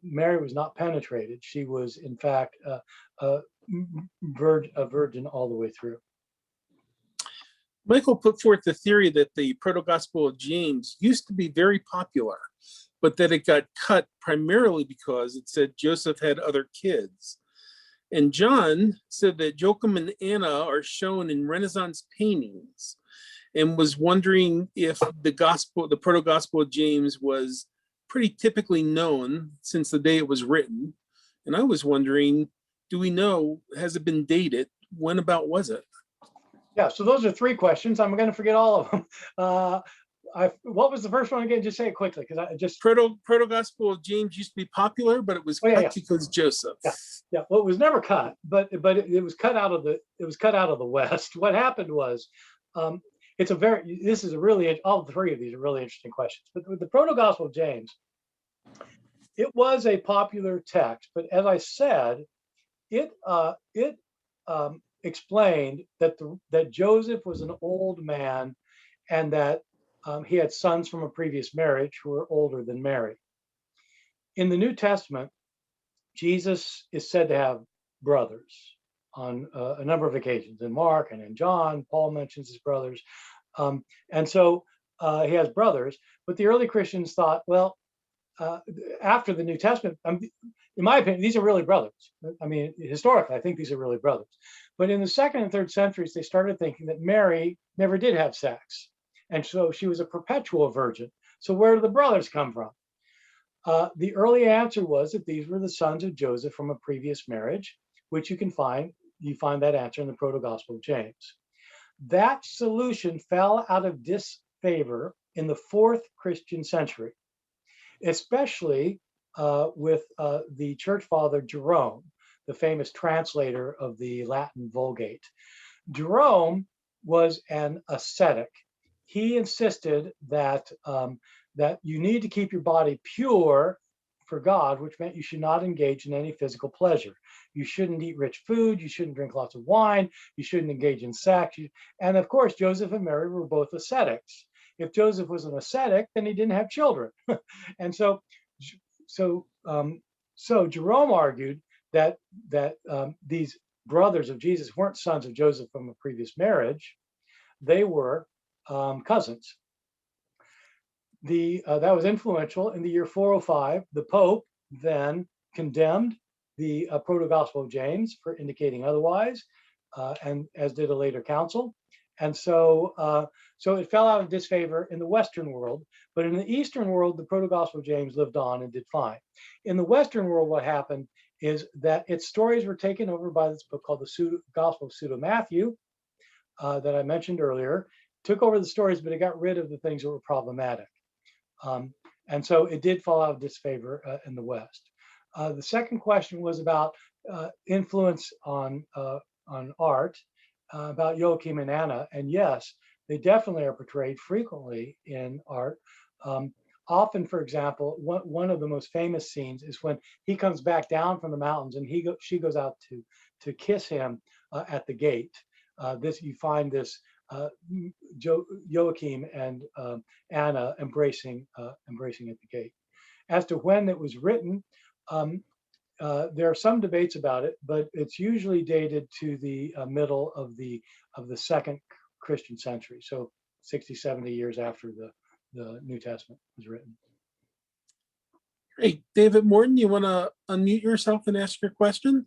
Mary was not penetrated. She was, in fact, a virgin all the way through. Michael put forth the theory that the Proto-Gospel of James used to be very popular, but that it got cut primarily because it said Joseph had other kids. And John said that Joachim and Anna are shown in Renaissance paintings, and was wondering if the Proto-Gospel of James was pretty typically known since the day it was written. And I was wondering, do we know, has it been dated? When about was it? Yeah, so those are three questions. I'm going to forget all of them. What was the first one again? Just say it quickly, because I just Proto-Gospel of James used to be popular, but it was cut because Joseph. Yeah. Well, it was never cut, but it was cut out of the West. What happened was, all three of these are really interesting questions. But with the Proto-Gospel of James, it was a popular text, but as I said, it explained that Joseph was an old man, and that he had sons from a previous marriage who were older than Mary. In the New Testament, Jesus is said to have brothers on a number of occasions. In Mark and in John, Paul mentions his brothers. And so he has brothers, but the early Christians thought, well, after the New Testament, in my opinion, these are really brothers. I mean, historically, I think these are really brothers. But in the second and third centuries, they started thinking that Mary never did have sex. And so she was a perpetual virgin. So where do the brothers come from? The early answer was that these were the sons of Joseph from a previous marriage, which you find that answer in the Proto-Gospel of James. That solution fell out of disfavor in the fourth Christian century, especially with the church father Jerome. the famous translator of the Latin Vulgate. Jerome was an ascetic. He insisted that that you need to keep your body pure for God, which meant you should not engage in any physical pleasure. You shouldn't eat rich food. You shouldn't drink lots of wine. You shouldn't engage in sex. And of course, Joseph and Mary were both ascetics. If Joseph was an ascetic, then he didn't have children. And so Jerome argued that these brothers of Jesus weren't sons of Joseph from a previous marriage. They were cousins. That was influential. In the year 405, the Pope then condemned the Proto-Gospel of James for indicating otherwise, and as did a later council. And so it fell out of disfavor in the Western world, but in the Eastern world, the Proto-Gospel of James lived on and did fine. In the Western world, what happened is that its stories were taken over by this book called the Gospel of Pseudo-Matthew that I mentioned earlier. Took over the stories, but it got rid of the things that were problematic. And so it did fall out of disfavor in the West. The second question was about influence on art, about Joachim and Anna. And yes, they definitely are portrayed frequently in art. Often, for example, one of the most famous scenes is when he comes back down from the mountains and she goes out to kiss him at the gate. You find this Joachim and Anna embracing at the gate. As to when it was written, there are some debates about it, but it's usually dated to the middle of the second Christian century, so 60, 70 years after the New Testament was written. Great. David Morton, you want to unmute yourself and ask your question?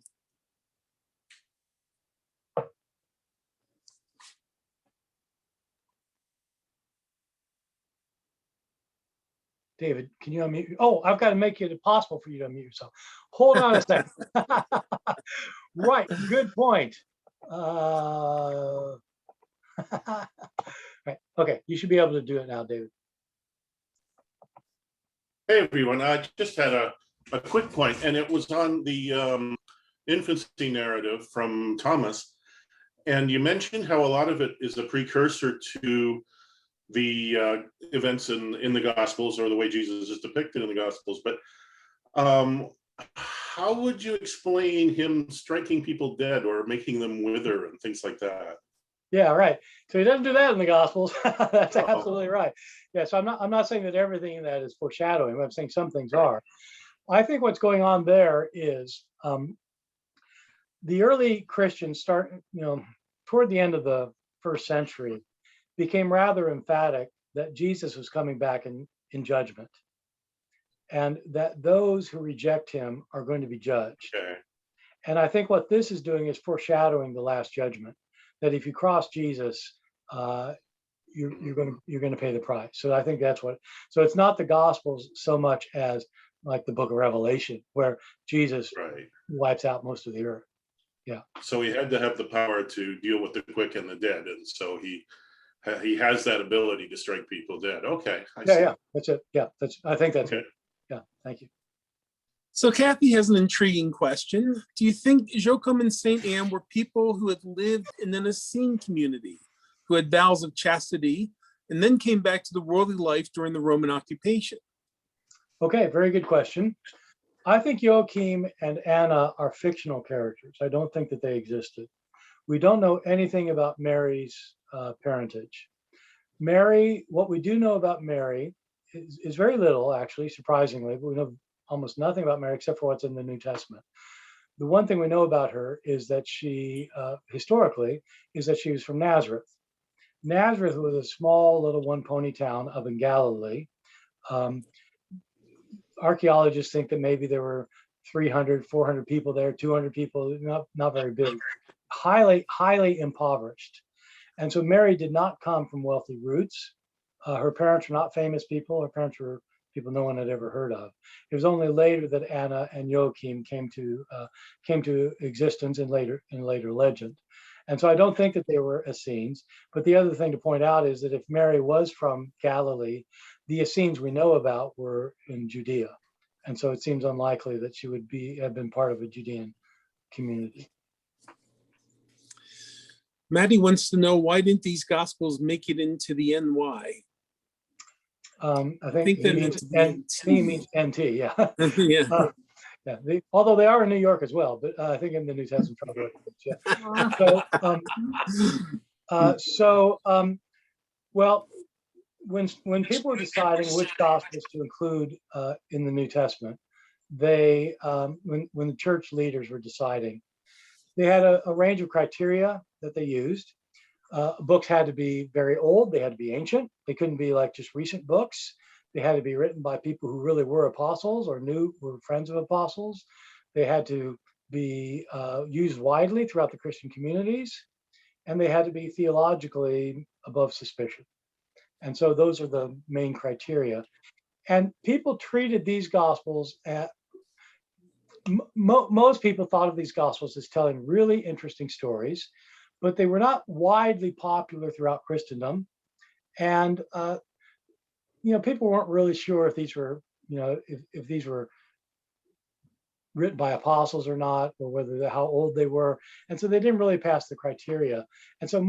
David, can you unmute? Oh, I've got to make it possible for you to unmute yourself. Hold on a second. Right, good point. Right. Okay, you should be able to do it now, David. Hey everyone, I just had a quick point, and it was on the infancy narrative from Thomas. And you mentioned how a lot of it is a precursor to the events in the Gospels, or the way Jesus is depicted in the Gospels. But how would you explain him striking people dead or making them wither and things like that? Yeah, right. So he doesn't do that in the Gospels. That's absolutely right. Yeah, so I'm not saying that everything in that is foreshadowing. I'm saying some things are. I think what's going on there is the early Christians toward the end of the first century, became rather emphatic that Jesus was coming back in judgment, and that those who reject him are going to be judged. Okay. And I think what this is doing is foreshadowing the last judgment, that if you cross Jesus, you're going to pay the price. So I think that's what. So it's not the Gospels so much as like the Book of Revelation, where Jesus wipes out most of the earth. Yeah. So he had to have the power to deal with the quick and the dead, and so he has that ability to strike people dead. Okay. Yeah, that's it. Yeah, I think that's okay. It. Yeah, thank you. So Kathy has an intriguing question. Do you think Joachim and Saint Anne were people who had lived in an Essene community, who had vows of chastity, and then came back to the worldly life during the Roman occupation? Okay, very good question. I think Joachim and Anna are fictional characters. I don't think that they existed. We don't know anything about Mary's parentage. Mary, what we do know about Mary is very little, actually, surprisingly. But we know almost nothing about Mary except for what's in the New Testament. The one thing we know about her is that she, historically, is that she was from Nazareth. Nazareth was a small little one-pony town up in Galilee. Archaeologists think that maybe there were 300, 400 people there, 200 people, not very big, highly impoverished. And so Mary did not come from wealthy roots. Her parents were not famous people. Her parents were people no one had ever heard of. It was only later that Anna and Joachim came to existence in later legend. And so I don't think that they were Essenes. But the other thing to point out is that if Mary was from Galilee, the Essenes we know about were in Judea. And so it seems unlikely that she would have been part of a Judean community. Maddie wants to know, why didn't these gospels make it into the NY? I I think think he that means meant He means NT, yeah. yeah. Yeah, although they are in New York as well, but I think in the New Testament, probably. Yeah. Well, when people were deciding which gospels to include in the New Testament, they when the church leaders were deciding, they had a range of criteria that they used. Books had to be very old; they had to be ancient. They couldn't be like just recent books. They had to be written by people who really were apostles or were friends of apostles. They had to be used widely throughout the Christian communities, and they had to be theologically above suspicion. And so those are the main criteria. And people treated these gospels at most people thought of these gospels as telling really interesting stories, but they were not widely popular throughout Christendom. And people weren't really sure if these were, if these were written by apostles or not, or whether how old they were. And so they didn't really pass the criteria. And so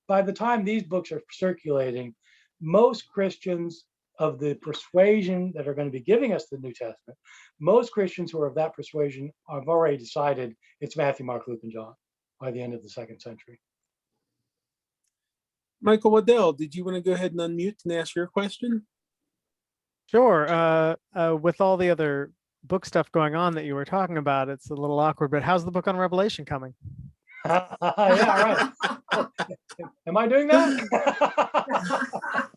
by the time these books are circulating, most Christians of the persuasion that are going to be giving us the New Testament, most Christians who are of that persuasion have already decided it's Matthew, Mark, Luke, and John by the end of the 2nd century. Michael Waddell, did you want to go ahead and unmute and ask your question? Sure. With all the other book stuff going on that you were talking about, it's a little awkward, but how's the book on Revelation coming? Yeah, right. Am I doing that?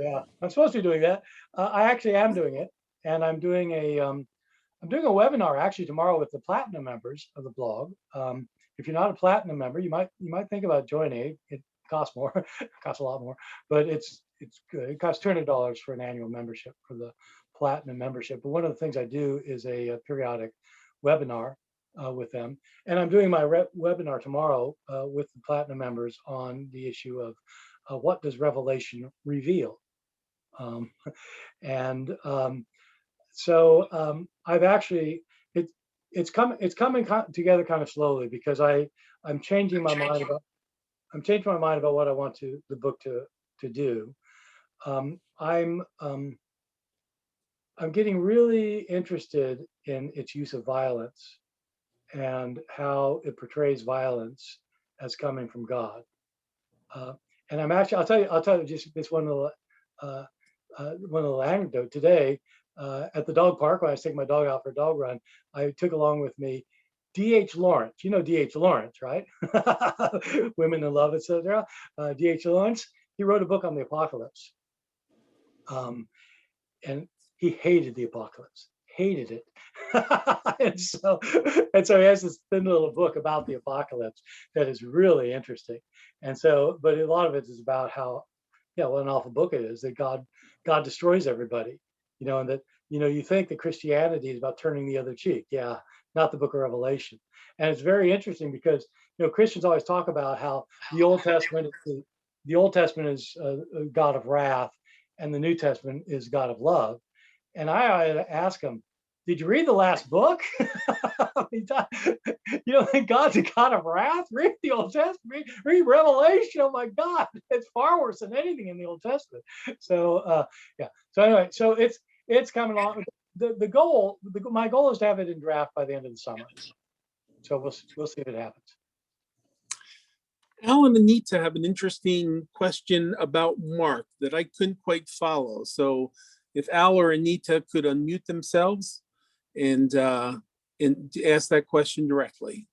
Yeah, I'm supposed to be doing that. I actually am doing it, and I'm doing a webinar actually tomorrow with the platinum members of the blog. If you're not a platinum member, you might think about joining. It costs more, it costs a lot more, but it's good. It costs $200 for an annual membership for the platinum membership. But one of the things I do is a periodic webinar with them, and I'm doing my webinar tomorrow with the platinum members on the issue of what does Revelation reveal. I've actually it's coming together kind of slowly, because I'm changing my mind about what I want the book to do. I'm getting really interested in its use of violence and how it portrays violence as coming from God. And I'll tell you just this one little anecdote. Today, at the dog park, when I was taking my dog out for a dog run, I took along with me D.H. Lawrence. You know D.H. Lawrence, right? Women in Love, etc. D.H. Lawrence, he wrote a book on the apocalypse. And he hated the apocalypse, hated it. and so he has this thin little book about the apocalypse that is really interesting. And so, but a lot of it is about how, what an awful book it is, that God destroys everybody, and that, you think that Christianity is about turning the other cheek. Yeah, not the book of Revelation. And it's very interesting because, Christians always talk about how the Old Testament is a God of wrath, and the New Testament is God of love. And I ask them, did you read the last book? You don't think God's a God of wrath? Read the Old Testament, read Revelation. Oh my God, it's far worse than anything in the Old Testament. So So anyway, so it's coming along. My goal is to have it in draft by the end of the summer. So we'll see if it happens. Al and Anita have an interesting question about Mark that I couldn't quite follow. So if Al or Anita could unmute themselves and ask that question directly.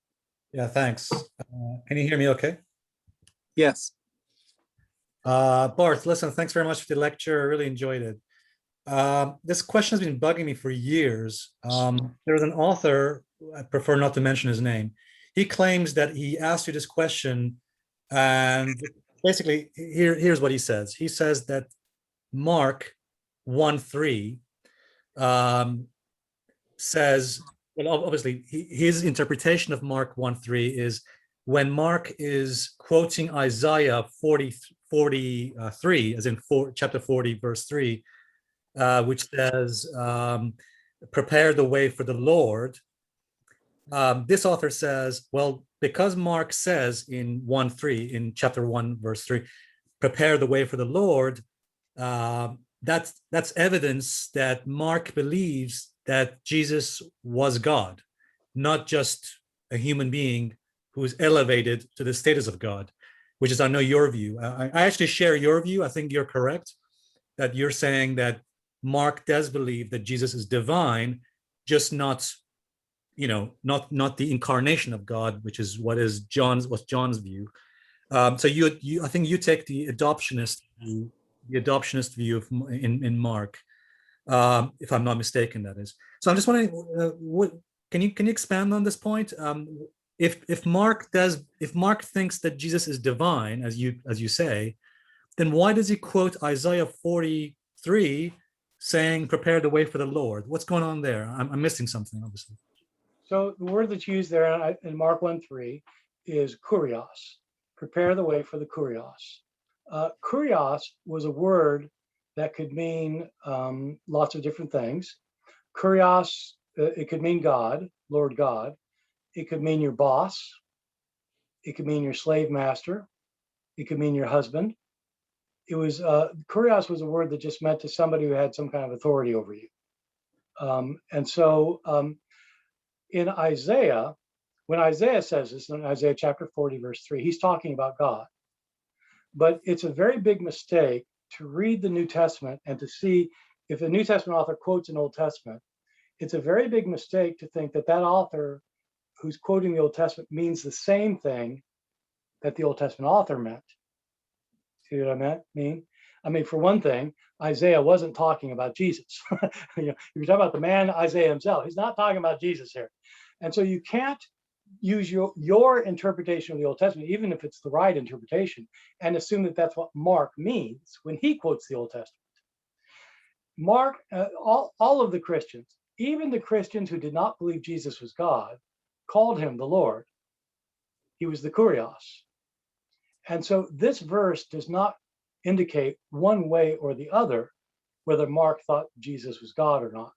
Yeah, thanks. Can you hear me okay? Yes. Bart, listen, thanks very much for the lecture. I really enjoyed it. This question has been bugging me for years. There's an author, I prefer not to mention his name. He claims that he asked you this question, and basically, here's what he says. He says that Mark 1:3 says, well, obviously, his interpretation of Mark 1:3 is when Mark is quoting Isaiah 43, as in chapter 40, verse 3, which says, prepare the way for the Lord. This author says, well, because Mark says in 1:3, in chapter 1, verse 3, prepare the way for the Lord, that's evidence that Mark believes that Jesus was God, not just a human being who is elevated to the status of God, which is, I know, your view. I actually share your view. I think you're correct, that you're saying that Mark does believe that Jesus is divine, just not, not the incarnation of God, which is was John's view. So I think you take the adoptionist view in Mark, if I'm not mistaken, that is. So I'm just wondering, can you expand on this point? If Mark thinks that Jesus is divine, as you say, then why does he quote Isaiah 43 saying, "Prepare the way for the Lord"? What's going on there? I'm missing something, obviously. So the word that's used there in Mark 1:3 is kurios, prepare the way for the kurios. Kurios was a word that could mean lots of different things. Kurios, it could mean God, Lord God. It could mean your boss. It could mean your slave master. It could mean your husband. It was kurios was a word that just meant to somebody who had some kind of authority over you. And so in Isaiah, when Isaiah says this in Isaiah chapter 40, verse 3, he's talking about God. But it's a very big mistake to read the New Testament and to see if the New Testament author quotes an Old Testament. It's a very big mistake to think that that author who's quoting the Old Testament means the same thing that the Old Testament author meant. See what I mean? I mean, for one thing, Isaiah wasn't talking about Jesus. If you're talking about the man Isaiah himself, he's not talking about Jesus here. And so you can't use your interpretation of the Old Testament, even if it's the right interpretation, and assume that that's what Mark means when he quotes the Old Testament. Mark, all of the Christians, even the Christians who did not believe Jesus was God, called him the Lord. He was the kurios. And so this verse does not indicate one way or the other whether Mark thought Jesus was God or not.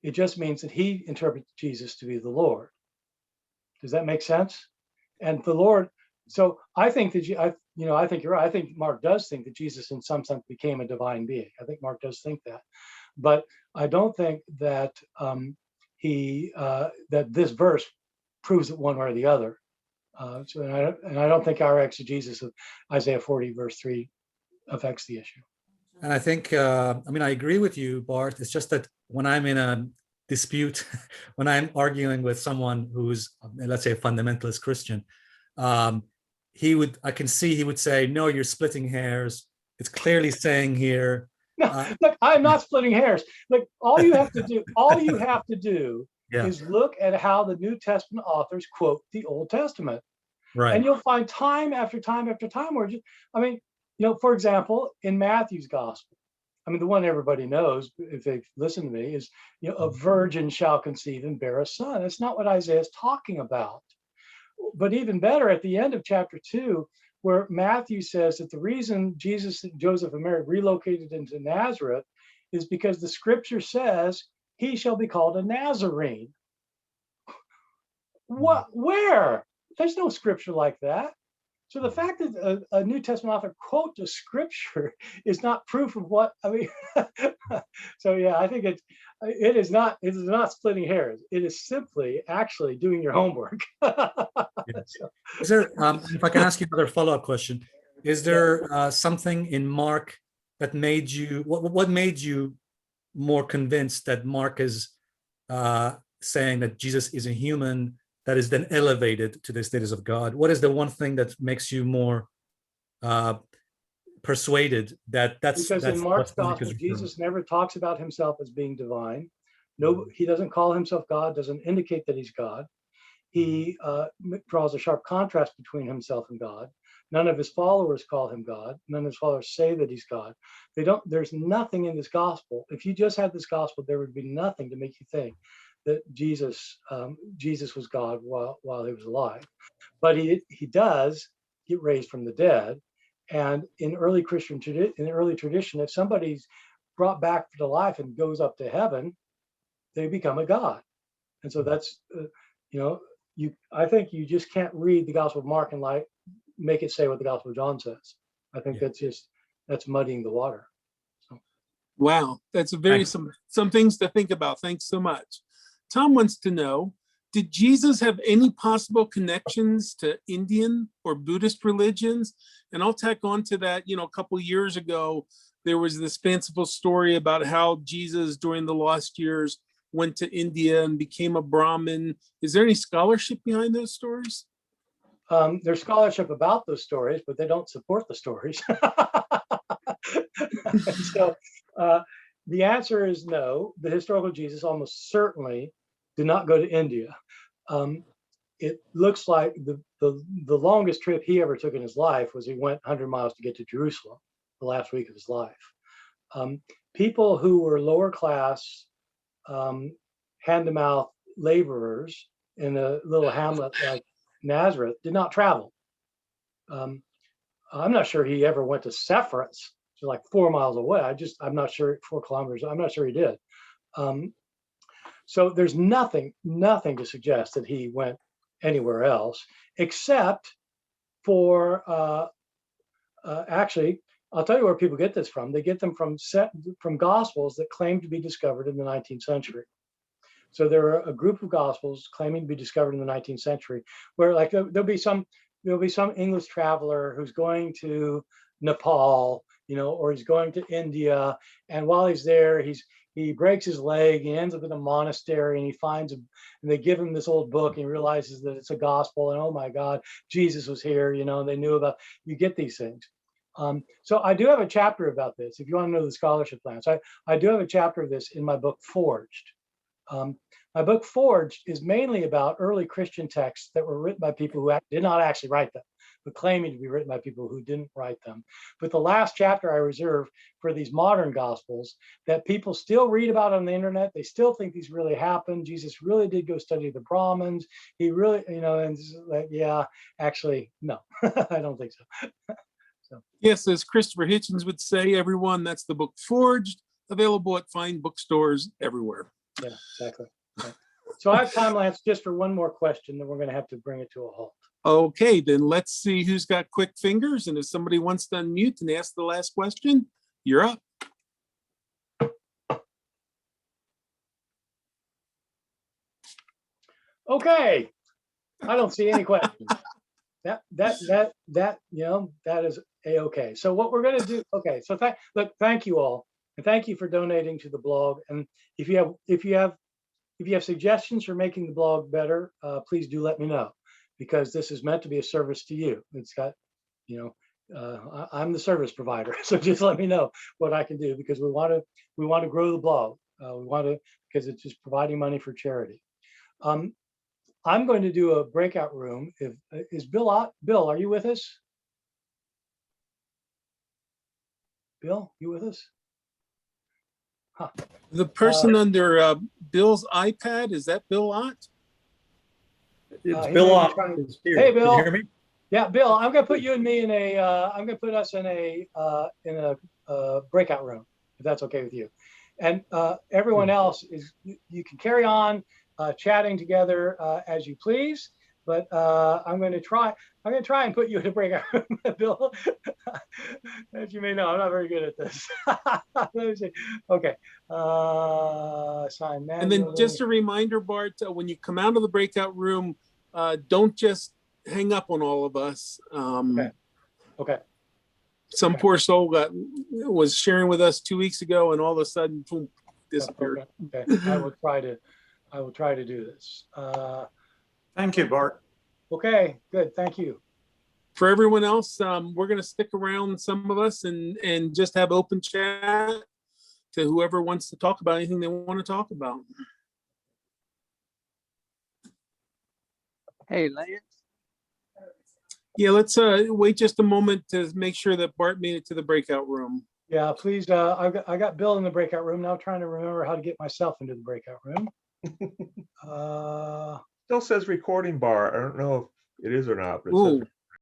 It just means that he interprets Jesus to be the Lord. Does that make sense? And the Lord, so I think that I think you're right. I think Mark does think that Jesus in some sense became a divine being. I think Mark does think that. But I don't think that that this verse proves it one way or the other. And I don't think our exegesis of Isaiah 40 verse 3 affects the issue. And I think, I agree with you, Bart. It's just that when I'm in a dispute, when I'm arguing with someone who's, let's say, a fundamentalist Christian, I can see he would say, no, you're splitting hairs. It's clearly saying here. No, look, I'm not splitting hairs. Look, all you have to do Yeah. is look at how the New Testament authors quote the Old Testament. Right. And you'll find time after time after time where for example, in Matthew's gospel, the one everybody knows if they've listened to me is, a virgin shall conceive and bear a son. That's not what Isaiah is talking about. But even better, at the end of chapter 2, where Matthew says that the reason Jesus, Joseph, and Mary relocated into Nazareth is because the scripture says he shall be called a Nazarene. What? Where? There's no scripture like that. So the fact that a New Testament author quotes a scripture is not proof of what So yeah, I think it is not splitting hairs. It is simply actually doing your homework. Is there, if I can ask you another follow-up question, is there something in Mark that made you, what made you more convinced that Mark is saying that Jesus is a human that is then elevated to the status of God? What is the one thing that makes you more persuaded that that's because in Mark's gospel, true? Jesus never talks about himself as being divine. No, he doesn't call himself God, doesn't indicate that he's God. He draws a sharp contrast between himself and God. None of his followers call him God. None of his followers say that he's God. There's nothing in this gospel. If you just had this gospel, there would be nothing to make you think that Jesus was God while he was alive. But he does get raised from the dead. And in early tradition, if somebody's brought back to life and goes up to heaven, they become a god. And so that's I think you just can't read the Gospel of Mark and make it say what the Gospel of John says. I think that's muddying the water. So. Wow, that's some things to think about. Thanks so much. Tom wants to know, did Jesus have any possible connections to Indian or Buddhist religions? And I'll tack on to that, a couple years ago, there was this fanciful story about how Jesus during the lost years went to India and became a Brahmin. Is there any scholarship behind those stories? There's scholarship about those stories, but they don't support the stories. So the answer is no. The historical Jesus almost certainly did not go to India. It looks like the longest trip he ever took in his life was he went 100 miles to get to Jerusalem the last week of his life. People who were lower class, hand-to-mouth laborers in a little hamlet like Nazareth did not travel. I'm not sure he ever went to Sepphoris, which is like 4 miles away. I'm not sure, 4 kilometers. I'm not sure he did. So there's nothing to suggest that he went anywhere else, except for actually, I'll tell you where people get this from. They get them from Gospels that claim to be discovered in the 19th century. So there are a group of Gospels claiming to be discovered in the 19th century, where like there'll be some English traveler who's going to Nepal, or he's going to India, and while he's there, he breaks his leg, he ends up in a monastery, and and they give him this old book, and he realizes that it's a gospel, and oh my God, Jesus was here, they knew about. You get these things. So I do have a chapter about this. If you want to know the scholarship plans, I do have a chapter of this in my book Forged. My book Forged is mainly about early Christian texts that were written by people who did not actually write them, but claiming to be written by people who didn't write them. But the last chapter I reserve for these modern gospels that people still read about on the internet. They still think these really happened. Jesus really did go study the Brahmins. He really, and like, yeah, actually, no, I don't think so. So. Yes, as Christopher Hitchens would say, everyone, that's the book Forged, available at fine bookstores everywhere. Yeah, exactly. Okay. So I have time, Lance, just for one more question, then we're going to have to bring it to a halt. Okay, then let's see who's got quick fingers. And if somebody wants to unmute and ask the last question, you're up. Okay, I don't see any questions. That is a-okay. So what we're going to do, okay, so thank you all, and thank you for donating to the blog. And if you have suggestions for making the blog better, please do let me know, because this is meant to be a service to you. It's got, I'm the service provider, so just let me know what I can do, because we want to grow the blog. Because it's just providing money for charity. I'm going to do a breakout room. Is Bill out? Bill, are you with us? Bill, you with us? Huh. The person under Bill's iPad, is that Bill Ott? It's Bill Ott. Hey, Bill. Can you hear me? Yeah, Bill. I'm going to put you and me in a. I'm going to put us in a breakout room, if that's okay with you. And everyone else you can carry on chatting together as you please. But I'm going to try and put you in a breakout room, Bill. As you may know, I'm not very good at this. Let me see. Okay. Sign manually. And then just a reminder, Bart, when you come out of the breakout room, don't just hang up on all of us. Okay. Some poor soul was sharing with us 2 weeks ago, and all of a sudden, boom, disappeared. Okay. I will try to do this. Thank you, Bart. Okay, good. Thank you. For everyone else, we're going to stick around, some of us, and just have open chat to whoever wants to talk about anything they want to talk about. Hey, Lance. Yeah, let's wait just a moment to make sure that Bart made it to the breakout room. Yeah, please. I got Bill in the breakout room now, trying to remember how to get myself into the breakout room. Still says recording bar. I don't know if it is or not. But it Ooh. says